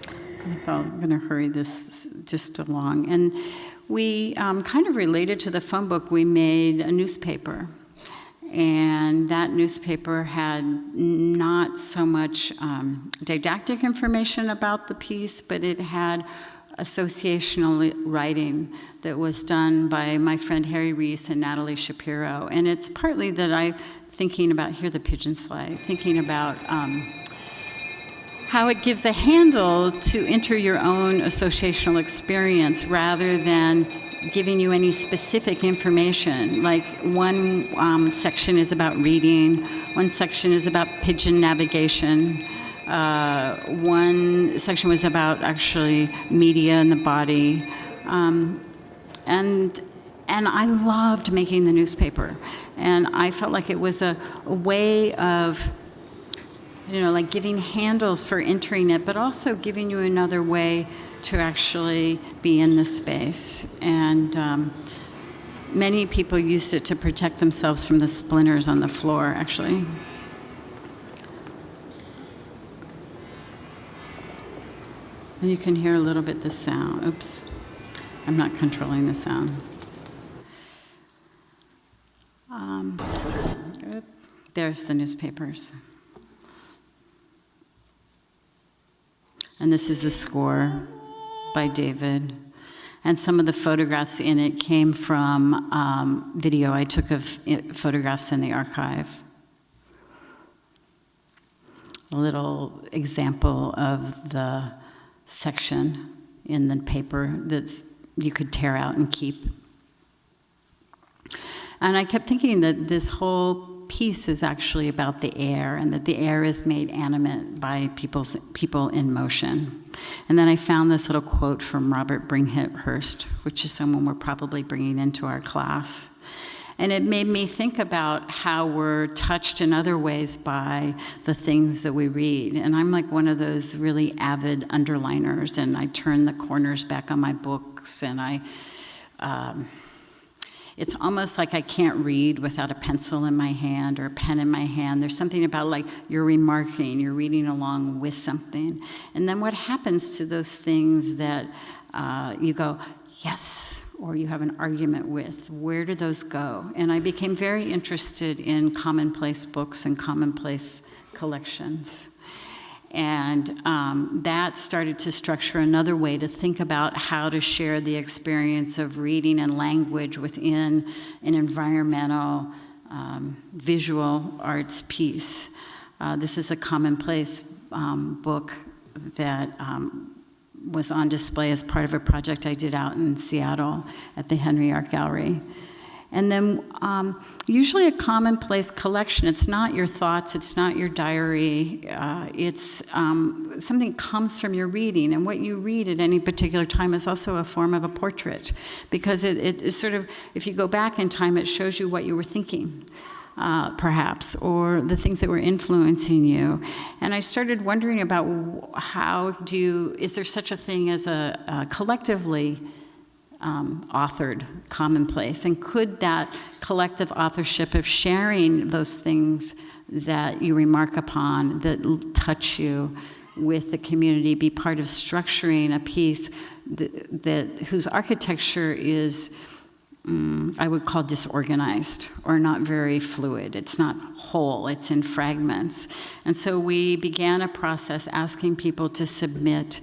I think I'm going to hurry this just along. And we kind of related to the phone book, we made a newspaper. And that newspaper had not so much didactic information about the piece, but it had associational writing that was done by my friend Harry Reese and Natalie Shapiro. And it's partly that I'm thinking about, here the pigeons fly, thinking about how it gives a handle to enter your own associational experience rather than giving you any specific information. Like one section is about reading, one section is about pigeon navigation, one section was about actually media and the body. And I loved making the newspaper. And I felt like it was a way of, like giving handles for entering it, but also giving you another way to actually be in this space. And many people used it to protect themselves from the splinters on the floor, actually. And you can hear a little bit the sound. Oops, I'm not controlling the sound. There's the newspapers. And this is the score by David. And some of the photographs in it came from video I took of photographs in the archive. A little example of the section in the paper that you could tear out and keep. And I kept thinking that this whole piece is actually about the air, and that the air is made animate by people in motion. And then I found this little quote from Robert Bringhurst, which is someone we're probably bringing into our class. And it made me think about how we're touched in other ways by the things that we read. And I'm like one of those really avid underliners, and I turn the corners back on my books, and it's almost like I can't read without a pencil in my hand or a pen in my hand. There's something about like you're remarking, you're reading along with something. And then what happens to those things that you go, yes, or you have an argument with? Where do those go? And I became very interested in Commonplace books and Commonplace collections. And that started to structure another way to think about how to share the experience of reading and language within an environmental visual arts piece. This is a Commonplace book that was on display as part of a project I did out in Seattle at the Henry Art Gallery. And then usually a Commonplace collection, it's not your thoughts, it's not your diary, it's something comes from your reading. And what you read at any particular time is also a form of a portrait, because it is sort of, if you go back in time, it shows you what you were thinking, perhaps, or the things that were influencing you. And I started wondering about is there such a thing as a collectively authored Commonplace, and could that collective authorship of sharing those things that you remark upon, that touch you with the community, be part of structuring a piece whose architecture is, I would call disorganized, or not very fluid. It's not whole, it's in fragments. And so we began a process asking people to submit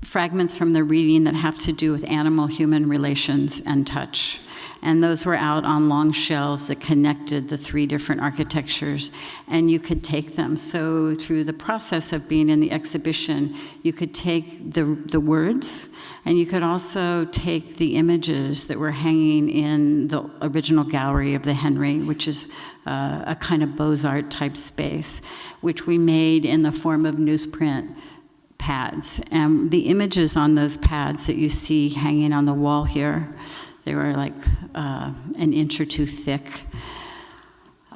fragments from the reading that have to do with animal-human relations and touch. And those were out on long shelves that connected the three different architectures, and you could take them. So through the process of being in the exhibition, you could take the words, and you could also take the images that were hanging in the original gallery of the Henry, which is a kind of Beaux-Arts type space, which we made in the form of newsprint pads. And the images on those pads that you see hanging on the wall here, they were like an inch or two thick,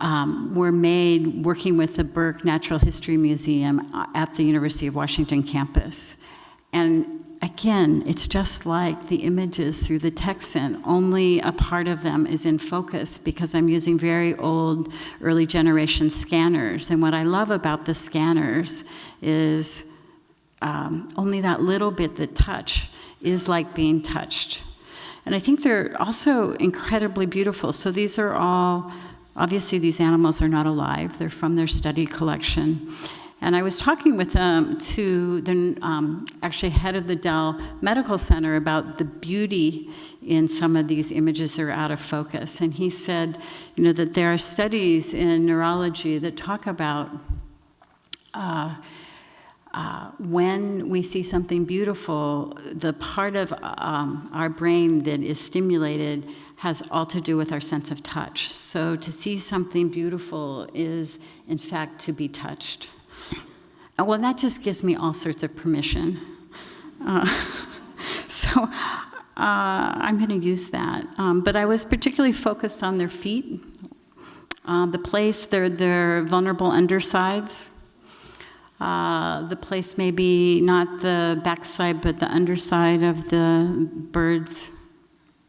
were made working with the Burke Natural History Museum at the University of Washington campus. And again, it's just like the images through the Texan, only a part of them is in focus because I'm using very old, early generation scanners. And what I love about the scanners is only that little bit that touch is like being touched. And I think they're also incredibly beautiful. So these are all, obviously these animals are not alive. They're from their study collection. And I was talking with to the actually head of the Dell Medical Center about the beauty in some of these images that are out of focus. And he said, that there are studies in neurology that talk about when we see something beautiful, the part of our brain that is stimulated has all to do with our sense of touch. So to see something beautiful is, in fact, to be touched. Well, that just gives me all sorts of permission. So I'm going to use that. But I was particularly focused on their feet, the place, their vulnerable undersides, the place maybe not the backside, but the underside of the birds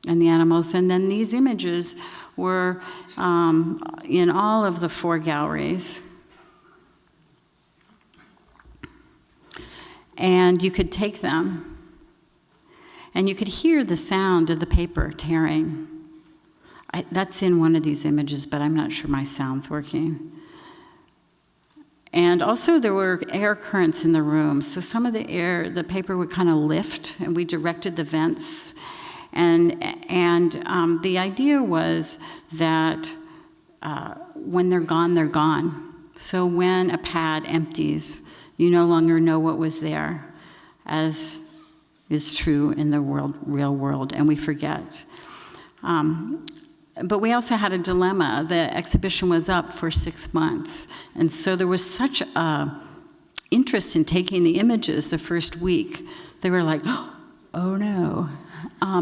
and the animals. And then these images were in all of the 4 galleries. And you could take them, and you could hear the sound of the paper tearing. That's in one of these images, but I'm not sure my sound's working. And also there were air currents in the room, so some of the paper would kind of lift, and we directed the vents. And the idea was that when they're gone, they're gone. So when a pad empties, you no longer know what was there, as is true in the real world, and we forget. But we also had a dilemma. The exhibition was up for 6 months, and so there was such a interest in taking the images the first week. They were like, oh no,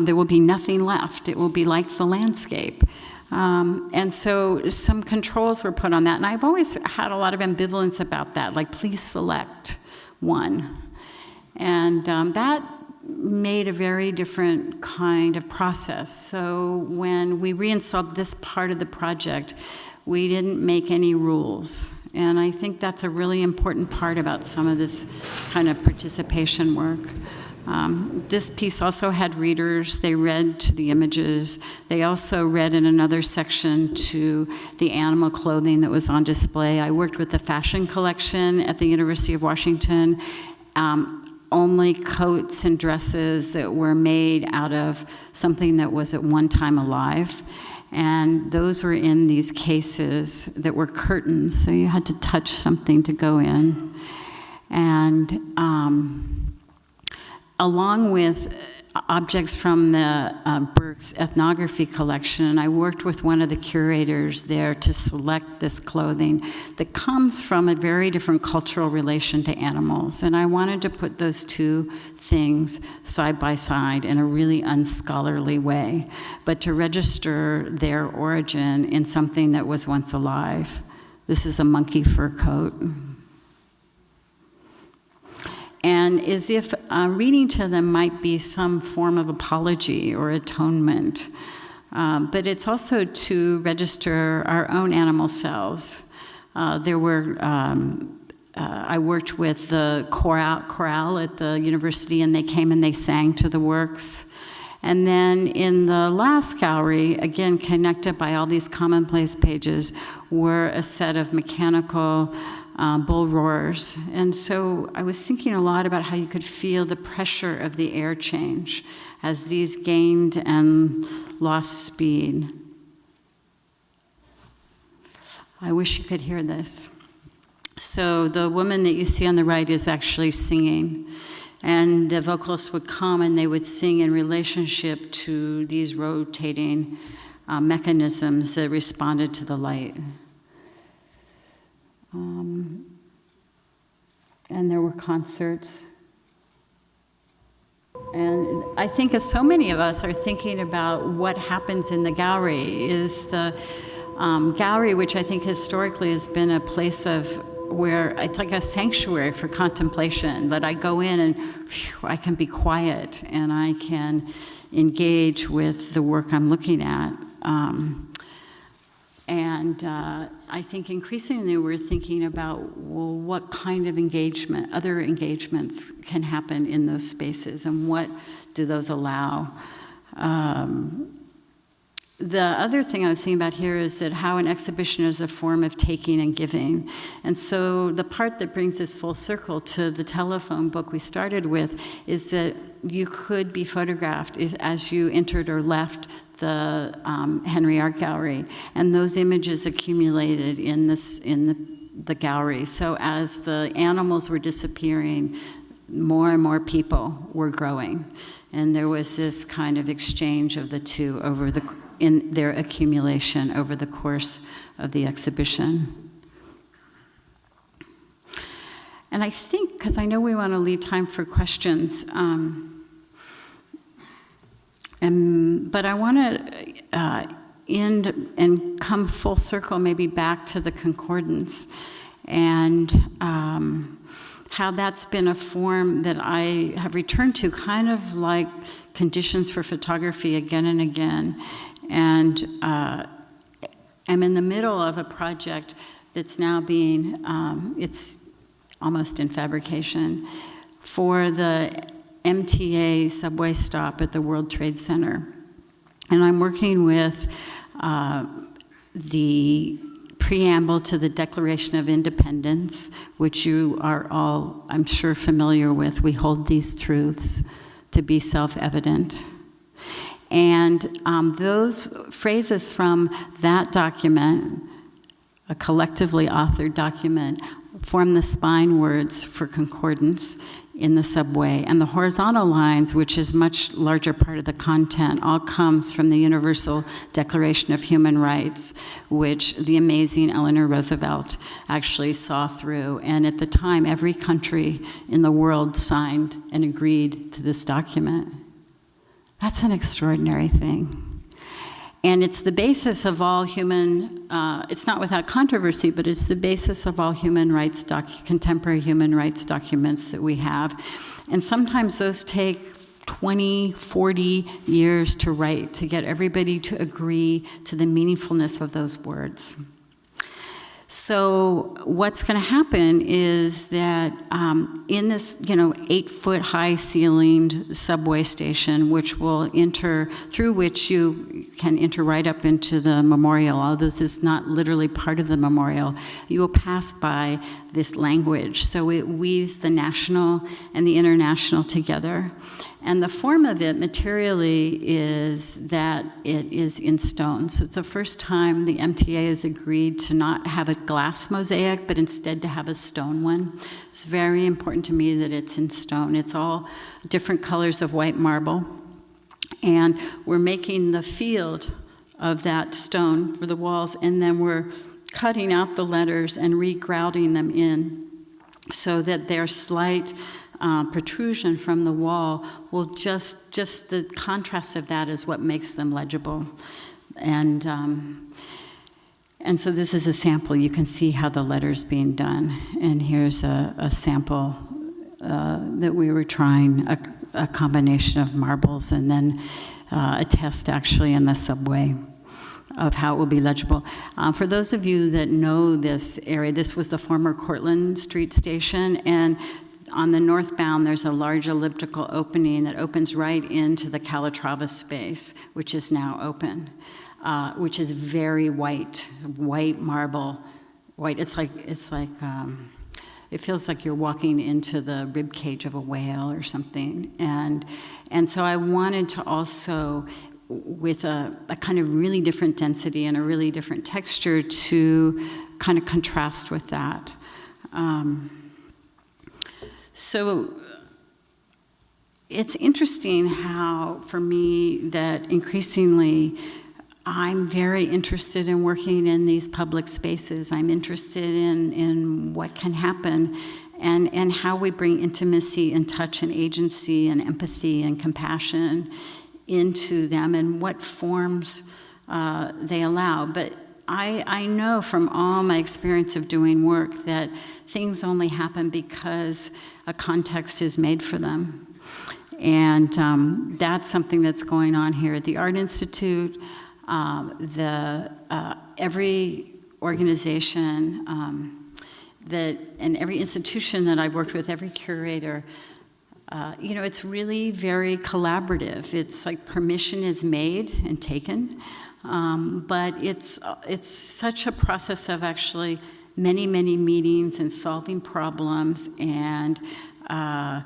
there will be nothing left. It will be like the landscape. And so some controls were put on that, and I've always had a lot of ambivalence about that, like please select one. And that made a very different kind of process. So when we reinstalled this part of the project, we didn't make any rules. And I think that's a really important part about some of this kind of participation work. This piece also had readers. They read to the images. They also read in another section to the animal clothing that was on display. I worked with the fashion collection at the University of Washington. Only coats and dresses that were made out of something that was at one time alive. And those were in these cases that were curtains, so you had to touch something to go in. And along with objects from the Burke's ethnography collection, I worked with one of the curators there to select this clothing that comes from a very different cultural relation to animals. And I wanted to put those two things side by side in a really unscholarly way, but to register their origin in something that was once alive. This is a monkey fur coat. And as if reading to them might be some form of apology or atonement. But it's also to register our own animal selves. I worked with the chorale at the university, and they came and they sang to the works. And then in the last gallery, again connected by all these Commonplace pages, were a set of mechanical bull roars. And so I was thinking a lot about how you could feel the pressure of the air change as these gained and lost speed. I wish you could hear this. So the woman that you see on the right is actually singing, and the vocalists would come and they would sing in relationship to these rotating mechanisms that responded to the light. And there were concerts. And I think as so many of us are thinking about what happens in the gallery, is the gallery, which I think historically has been a place of where it's like a sanctuary for contemplation, that I go in and I can be quiet and I can engage with the work I'm looking at. I think increasingly we're thinking about, well, what kind of engagement, other engagements can happen in those spaces, and what do those allow? The other thing I was thinking about here is that how an exhibition is a form of taking and giving. And so the part that brings us full circle to the telephone book we started with is that you could be photographed as you entered or left the Henry Art Gallery, and those images accumulated in the the gallery. So as the animals were disappearing, more and more people were growing. And there was this kind of exchange of the two in their accumulation over the course of the exhibition. And I think, because I know we want to leave time for questions, but I want to end and come full circle maybe back to the concordance and how that's been a form that I have returned to, kind of like conditions for photography again and again. And I'm in the middle of a project that's now being, it's almost in fabrication, for the MTA subway stop at the World Trade Center. And I'm working with the preamble to the Declaration of Independence, which you are all, I'm sure, familiar with. We hold these truths to be self-evident. And those phrases from that document, a collectively authored document, form the spine words for concordance in the subway. And the horizontal lines, which is much larger part of the content, all comes from the Universal Declaration of Human Rights, which the amazing Eleanor Roosevelt actually saw through. And at the time, every country in the world signed and agreed to this document. That's an extraordinary thing. And it's the basis of all human, it's not without controversy, but it's the basis of all human rights, contemporary human rights documents that we have. And sometimes those take 20, 40 years to write, to get everybody to agree to the meaningfulness of those words. So what's going to happen is that in this, 8-foot high ceilinged subway station, which will through which you can enter right up into the memorial, although this is not literally part of the memorial, you will pass by this language. So it weaves the national and the international together. And the form of it materially is that it is in stone. So it's the first time the MTA has agreed to not have a glass mosaic, but instead to have a stone one. It's very important to me that it's in stone. It's all different colors of white marble. And we're making the field of that stone for the walls, and then we're cutting out the letters and regrouting them in so that their slight protrusion from the wall will just the contrast of that is what makes them legible. And so this is a sample. You can see how the letter's being done. And here's a sample that we were trying, a combination of marbles and then a test actually in the subway of how it will be legible. For those of you that know this area, this was the former Cortlandt Street station, and on the northbound, there's a large elliptical opening that opens right into the Calatrava space, which is now open, which is very white marble, white. It feels like you're walking into the rib cage of a whale or something. And so I wanted to also, with a kind of really different density and a really different texture, to kind of contrast with that. So it's interesting how, for me, that increasingly I'm very interested in working in these public spaces. I'm interested in what can happen and how we bring intimacy and touch and agency and empathy and compassion into them and what forms they allow. But I know from all my experience of doing work that things only happen because a context is made for them. And that's something that's going on here at the Art Institute. Every organization and every institution that I've worked with, every curator, it's really very collaborative. It's like permission is made and taken. But it's such a process of actually many, many meetings and solving problems. And I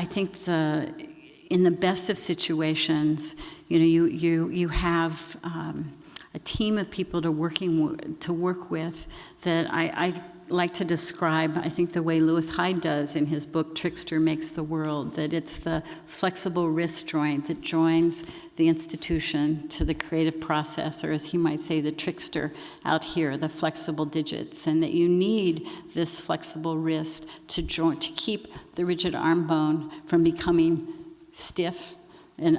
think in the best of situations, you have a team of people to work with that like to describe, I think, the way Lewis Hyde does in his book, Trickster Makes the World, that it's the flexible wrist joint that joins the institution to the creative process, or as he might say, the trickster out here, the flexible digits, and that you need this flexible wrist to join, to keep the rigid arm bone from becoming stiff and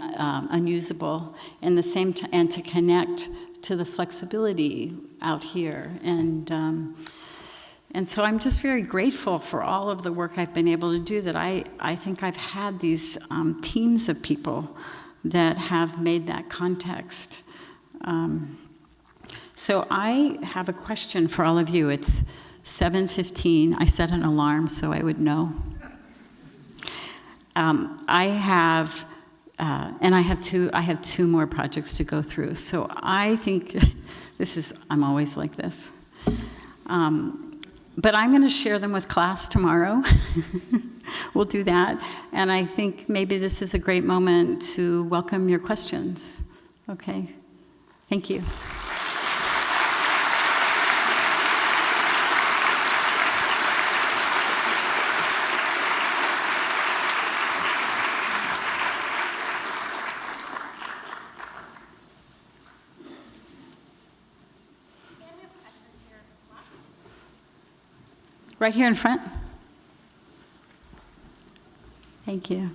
unusable, and the same and to connect to the flexibility out here. And so I'm just very grateful for all of the work I've been able to do, that I think I've had these teams of people that have made that context. So I have a question for all of you. It's 7:15. I set an alarm so I would know. I have two more projects to go through. So I think I'm always like this. But I'm going to share them with class tomorrow. We'll do that. And I think maybe this is a great moment to welcome your questions. Okay. Thank you. Right here in front. Thank you.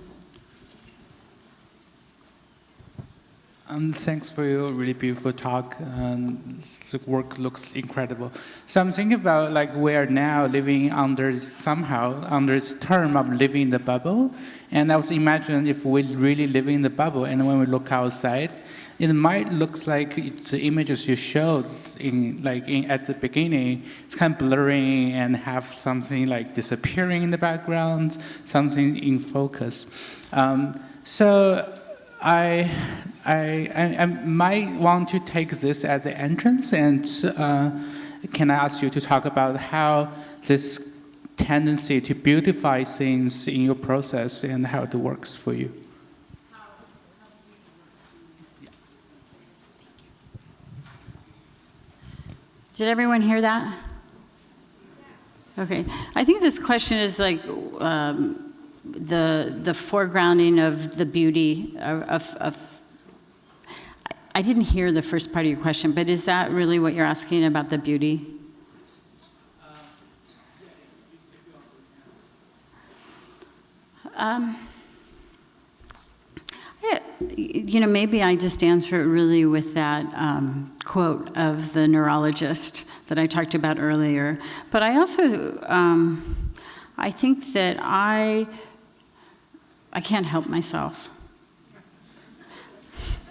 Thanks for your really beautiful talk. The work looks incredible. So I'm thinking about, like, we are now living under this term of living in the bubble. And I was imagining if we really live in the bubble, and when we look outside, it might look like the images you showed at the beginning, it's kind of blurring and have something like disappearing in the background, something in focus. So I might want to take this as an entrance, and can I ask you to talk about how this tendency to beautify things in your process and how it works for you? Did everyone hear that? Okay. I think this question is like the foregrounding of the beauty of. I didn't hear the first part of your question, but is that really what you're asking about, the beauty? Maybe I just answer it really with that quote of the neurologist that I talked about earlier. But I also, I think that I can't help myself.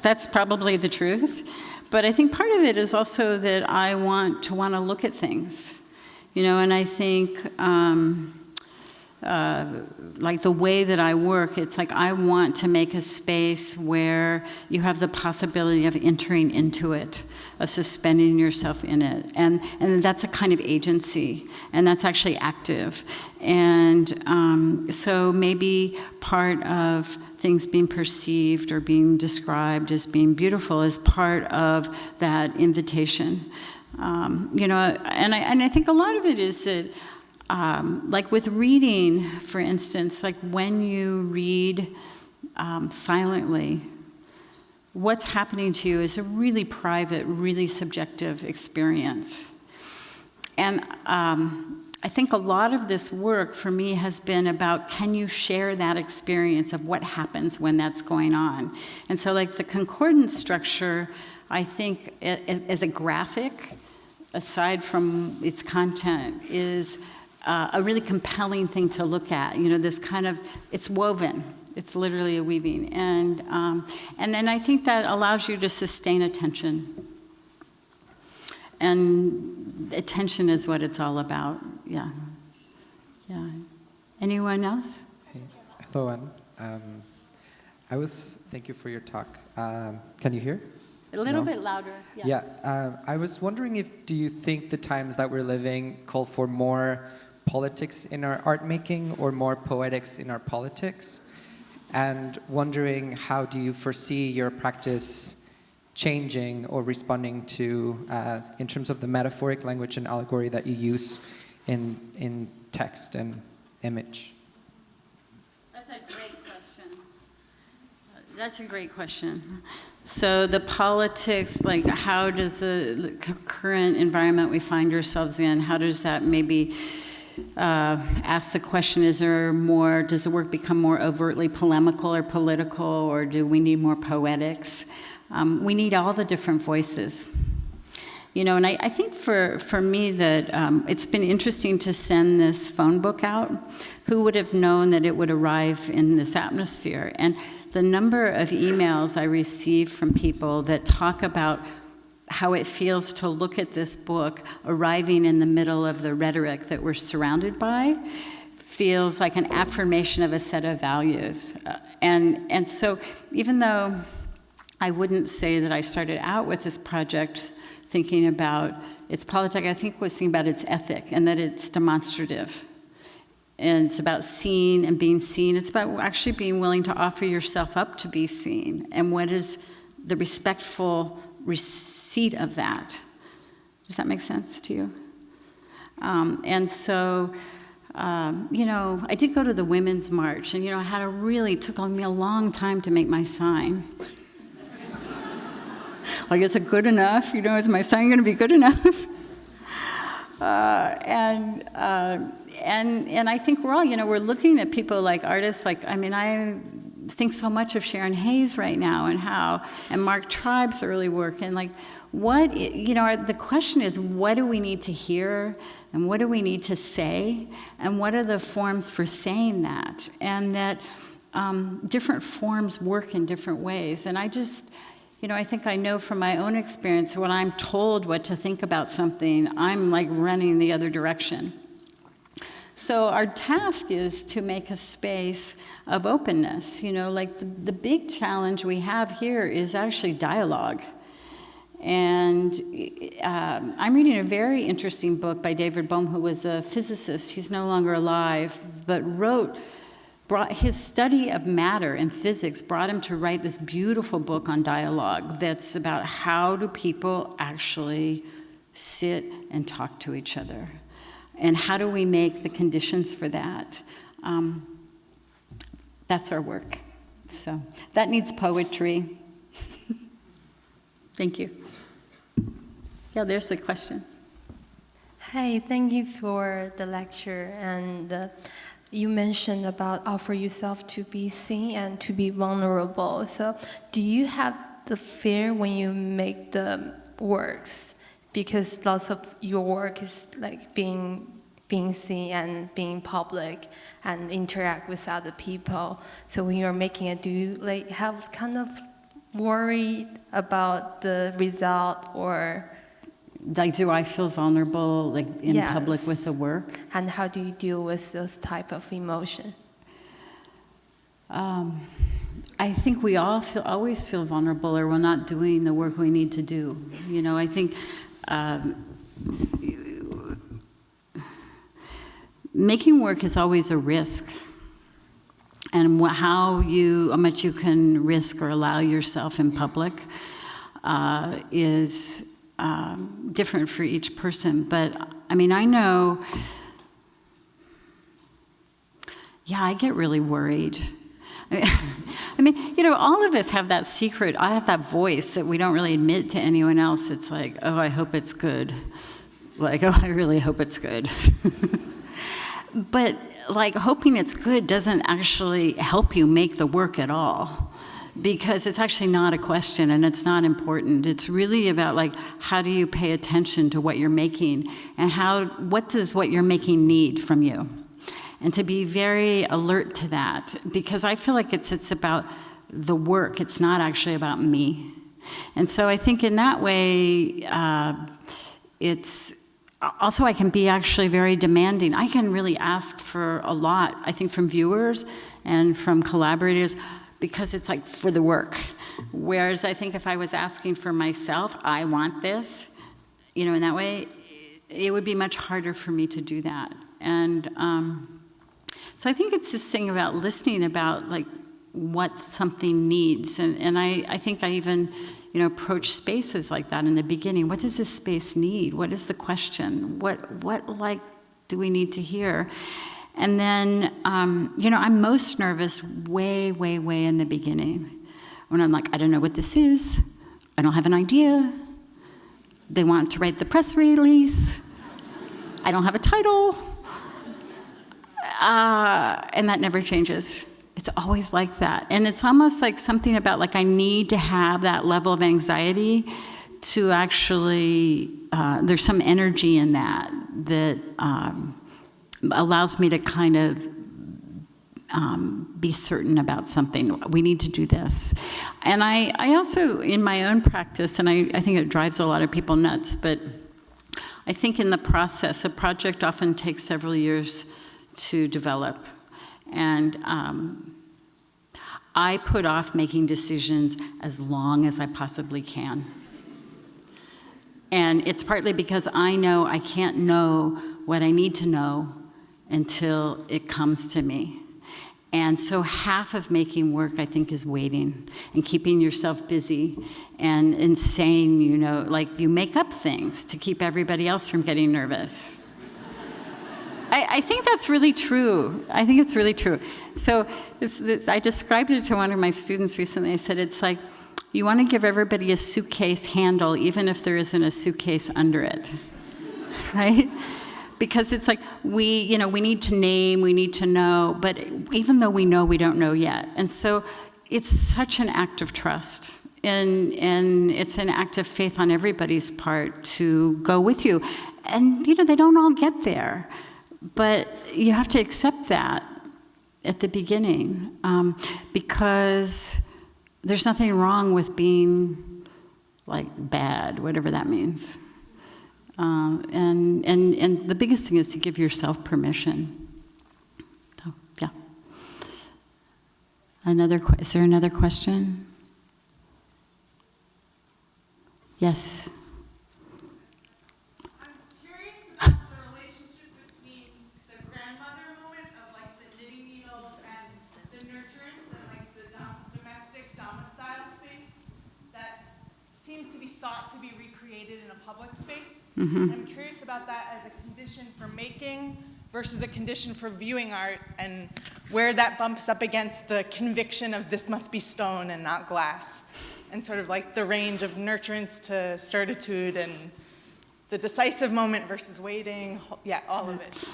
That's probably the truth. But I think part of it is also that I want to look at things, and I think, like the way that I work, it's like I want to make a space where you have the possibility of entering into it, of suspending yourself in it. And that's a kind of agency, and that's actually active. And so maybe part of things being perceived or being described as being beautiful is part of that invitation. And I think a lot of it is that, like with reading, for instance, like when you read silently, what's happening to you is a really private, really subjective experience. And I think a lot of this work for me has been about, can you share that experience of what happens when that's going on? And so like the concordance structure, I think as a graphic, aside from its content, is a really compelling thing to look at. This kind of, it's woven. It's literally a weaving. And then I think that allows you to sustain attention. And attention is what it's all about. Yeah. Anyone else? Hey. Hello, Anne. Thank you for your talk. Can you hear? A little bit louder. Yeah. I was wondering do you think the times that we're living call for more politics in our art making or more poetics in our politics? And wondering, how do you foresee your practice changing or responding to, in terms of the metaphoric language and allegory that you use in text and image? That's a great question. That's a great question. So the politics, like how does the current environment we find ourselves in, how does that maybe ask the question, does the work become more overtly polemical or political, or do we need more poetics? We need all the different voices. And I think for me that it's been interesting to send this phone book out. Who would have known that it would arrive in this atmosphere? And the number of emails I receive from people that talk about how it feels to look at this book arriving in the middle of the rhetoric that we're surrounded by feels like an affirmation of a set of values. And so even though I wouldn't say that I started out with this project thinking about its politics, I think was thinking about its ethic and that it's demonstrative. And it's about seeing and being seen. It's about actually being willing to offer yourself up to be seen. And what is the respectful receipt of that? Does that make sense to you? And so, I did go to the Women's March, and, it took me a long time to make my sign. Like, is it good enough? Is my sign going to be good enough? And I think we're all, we're looking at people like artists, I think so much of Sharon Hayes right now and Mark Tribe's early work, and the question is, what do we need to hear and what do we need to say and what are the forms for saying that? And that different forms work in different ways. And I just, I think I know from my own experience, when I'm told what to think about something, I'm like running the other direction. So our task is to make a space of openness. The big challenge we have here is actually dialogue. And I'm reading a very interesting book by David Bohm, who was a physicist. He's no longer alive, but brought his study of matter and physics brought him to write this beautiful book on dialogue that's about how do people actually sit and talk to each other. And how do we make the conditions for that? That's our work. So that needs poetry. Thank you. Yeah, there's the question. Hi, thank you for the lecture. And you mentioned about offer yourself to be seen and to be vulnerable. So do you have the fear when you make the works? Because lots of your work is like being seen and being public and interact with other people. So when you're making it, do you have kind of worried about the result, or do I feel vulnerable in Yes. public with the work? And how do you deal with those type of emotion? I think we all always feel vulnerable, or we're not doing the work we need to do. I think making work is always a risk, and how much you can risk or allow yourself in public is different for each person. But I know, I get really worried. All of us have that secret. I have that voice that we don't really admit to anyone else. It's like, oh, I hope it's good. Oh, I really hope it's good. But hoping it's good doesn't actually help you make the work at all, because it's actually not a question and it's not important. It's really about how do you pay attention to what you're making, and what does what you're making need from you? And to be very alert to that, because I feel like it's about the work. It's not actually about me. And so I think in that way, it's also I can be actually very demanding. I can really ask for a lot, I think, from viewers and from collaborators, because it's for the work. Whereas I think if I was asking for myself, I want this, in that way, it would be much harder for me to do that. And so I think it's this thing about listening about what something needs. And I think I even, approach spaces like that in the beginning. What does this space need? What is the question? What do we need to hear? And then, I'm most nervous way, way, way in the beginning, when I'm like, I don't know what this is. I don't have an idea. They want to write the press release. I don't have a title. And that never changes. It's always like that. And it's almost like something about, like, I need to have that level of anxiety to actually, there's some energy in that allows me to kind of be certain about something. We need to do this. And I also, in my own practice, and I think it drives a lot of people nuts, but I think in the process, a project often takes several years to develop. And I put off making decisions as long as I possibly can. And it's partly because I know I can't know what I need to know until it comes to me. And so half of making work, I think, is waiting and keeping yourself busy and saying, like, you make up things to keep everybody else from getting nervous. I think that's really true. I think it's really true. So I described it to one of my students recently. I said, it's like, you want to give everybody a suitcase handle, even if there isn't a suitcase under it, right? Because it's like, we need to name, we need to know, but even though we know, we don't know yet. And so it's such an act of trust. And it's an act of faith on everybody's part to go with you. And, they don't all get there. But you have to accept that at the beginning, because there's nothing wrong with being, like, bad, whatever that means. And the biggest thing is to give yourself permission. So, yeah. Is there another question? Yes. I'm curious about the relationship between the grandmother moment of, like, the knitting needles and the nurturance and, like, the domestic domicile space that seems to be sought to be recreated in a public space. Mm-hmm. I'm curious about that as a condition for making versus a condition for viewing art, and where that bumps up against the conviction of this must be stone and not glass, and sort of like the range of nurturance to certitude and the decisive moment versus waiting. Yeah, all of it.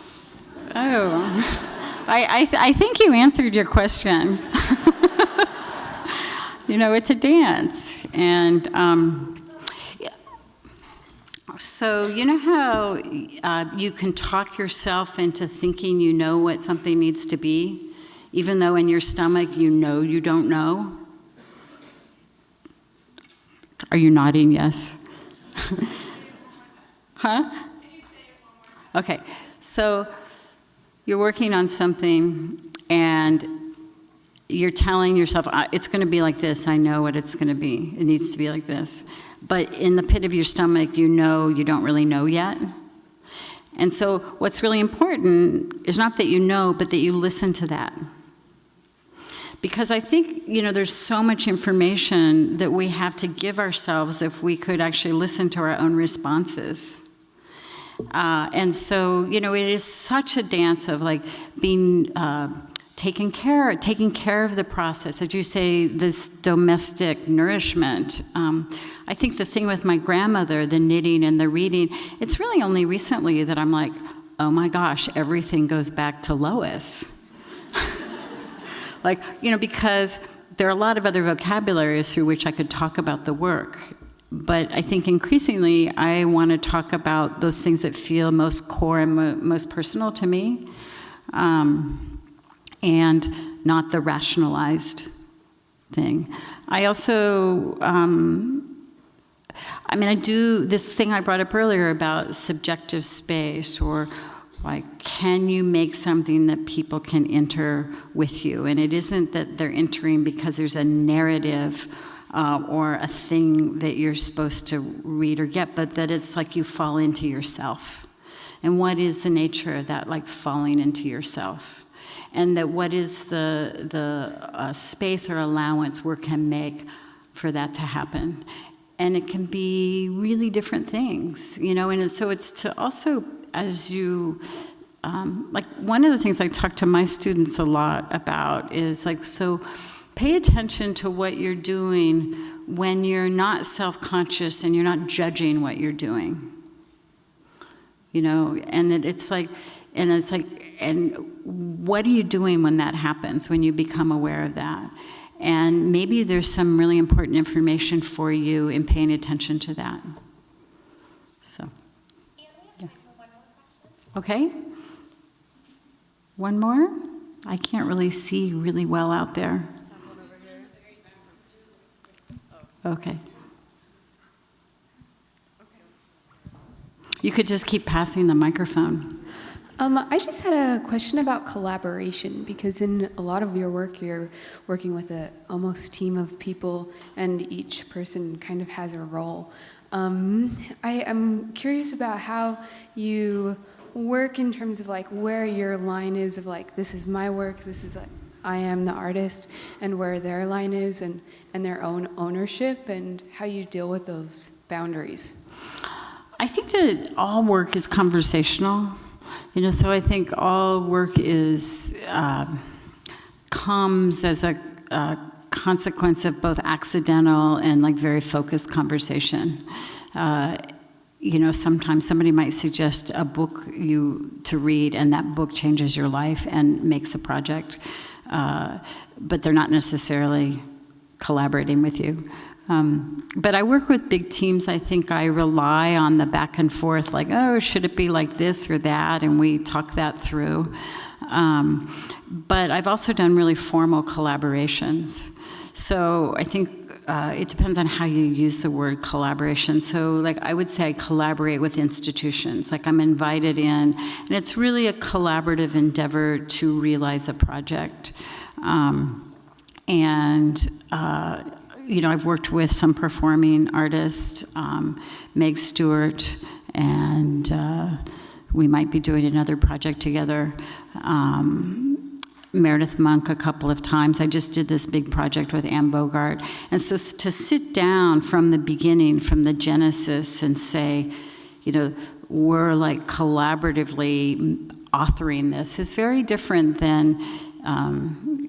Oh, I think you answered your question. It's a dance. And so how you can talk yourself into thinking you know what something needs to be, even though in your stomach you don't know? Are you nodding yes? Huh? Okay, so you're working on something and you're telling yourself, it's going to be like this. I know what it's going to be. It needs to be like this. But in the pit of your stomach, you don't really know yet. And so what's really important is not that you know, but that you listen to that. Because I think, there's so much information that we have to give ourselves if we could actually listen to our own responses. And so, it is such a dance of, like, being taking care of the process. As you say, this domestic nourishment. I think the thing with my grandmother, the knitting and the reading, it's really only recently that I'm like, oh my gosh, everything goes back to Lois. Because there are a lot of other vocabularies through which I could talk about the work. But I think increasingly I want to talk about those things that feel most core and most personal to me, and not the rationalized thing. I also, I do this thing I brought up earlier about subjective space, or like, can you make something that people can enter with you? And it isn't that they're entering because there's a narrative or a thing that you're supposed to read or get, but that it's like you fall into yourself. And what is the nature of that, like falling into yourself? And that what is the space or allowance work can make for that to happen? And it can be really different things, and so it's to also, as you like one of the things I talk to my students a lot about is like, so pay attention to what you're doing when you're not self-conscious and you're not judging what you're doing. You know, and and what are you doing when that happens, when you become aware of that? And maybe there's some really important information for you in paying attention to that. So, yeah. Okay. One more? I can't really see really well out there. Okay. You could just keep passing the microphone. I just had a question about collaboration, because in a lot of your work, you're working with a almost team of people, and each person kind of has a role. I am curious about how you work in terms of like where your line is of like, this is my work, this is like, I am the artist, and where their line is, and their own ownership, and how you deal with those boundaries. I think that all work is conversational. You know, so I think all work is comes as a consequence of both accidental and like very focused conversation. You know, sometimes somebody might suggest a book to read, and that book changes your life and makes a project, but they're not necessarily collaborating with you. But I work with big teams. I think I rely on the back and forth, like, oh, should it be like this or that? And we talk that through. But I've also done really formal collaborations. So I think it depends on how you use the word collaboration. So like I would say I collaborate with institutions. Like I'm invited in, and it's really a collaborative endeavor to realize a project. You know, I've worked with some performing artists, Meg Stewart, and we might be doing another project together. Meredith Monk a couple of times. I just did this big project with Anne Bogart. And so to sit down from the beginning, from the genesis, and say, you know, we're like collaboratively authoring this is very different than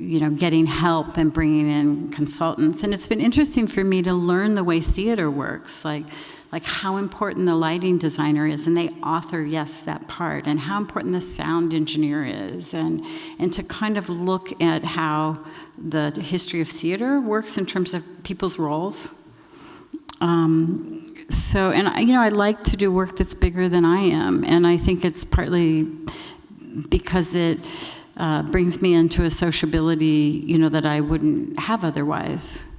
you know, getting help and bringing in consultants. And it's been interesting for me to learn the way theater works, like how important the lighting designer is, and they author, yes, that part, and how important the sound engineer is, and to kind of look at how the history of theater works in terms of people's roles. So, and you know, I like to do work that's bigger than I am, and I think it's partly because it brings me into a sociability, you know, that I wouldn't have otherwise.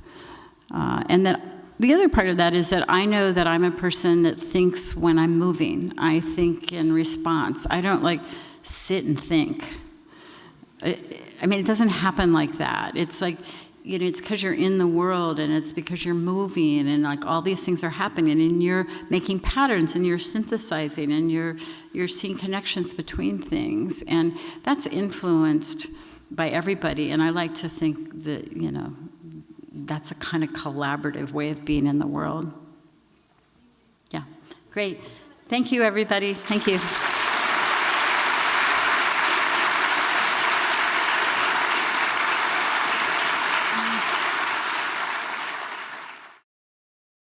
And that the other part of that is that I know that I'm a person that thinks when I'm moving. I think in response. I don't like sit and think. I mean, it doesn't happen like that. It's like, you know, it's because you're in the world, and it's because you're moving, and like all these things are happening, and you're making patterns, and you're synthesizing, and you're seeing connections between things, and that's influenced by everybody. And I like to think that, you know, that's a kind of collaborative way of being in the world. Yeah, great. Thank you, everybody. Thank you.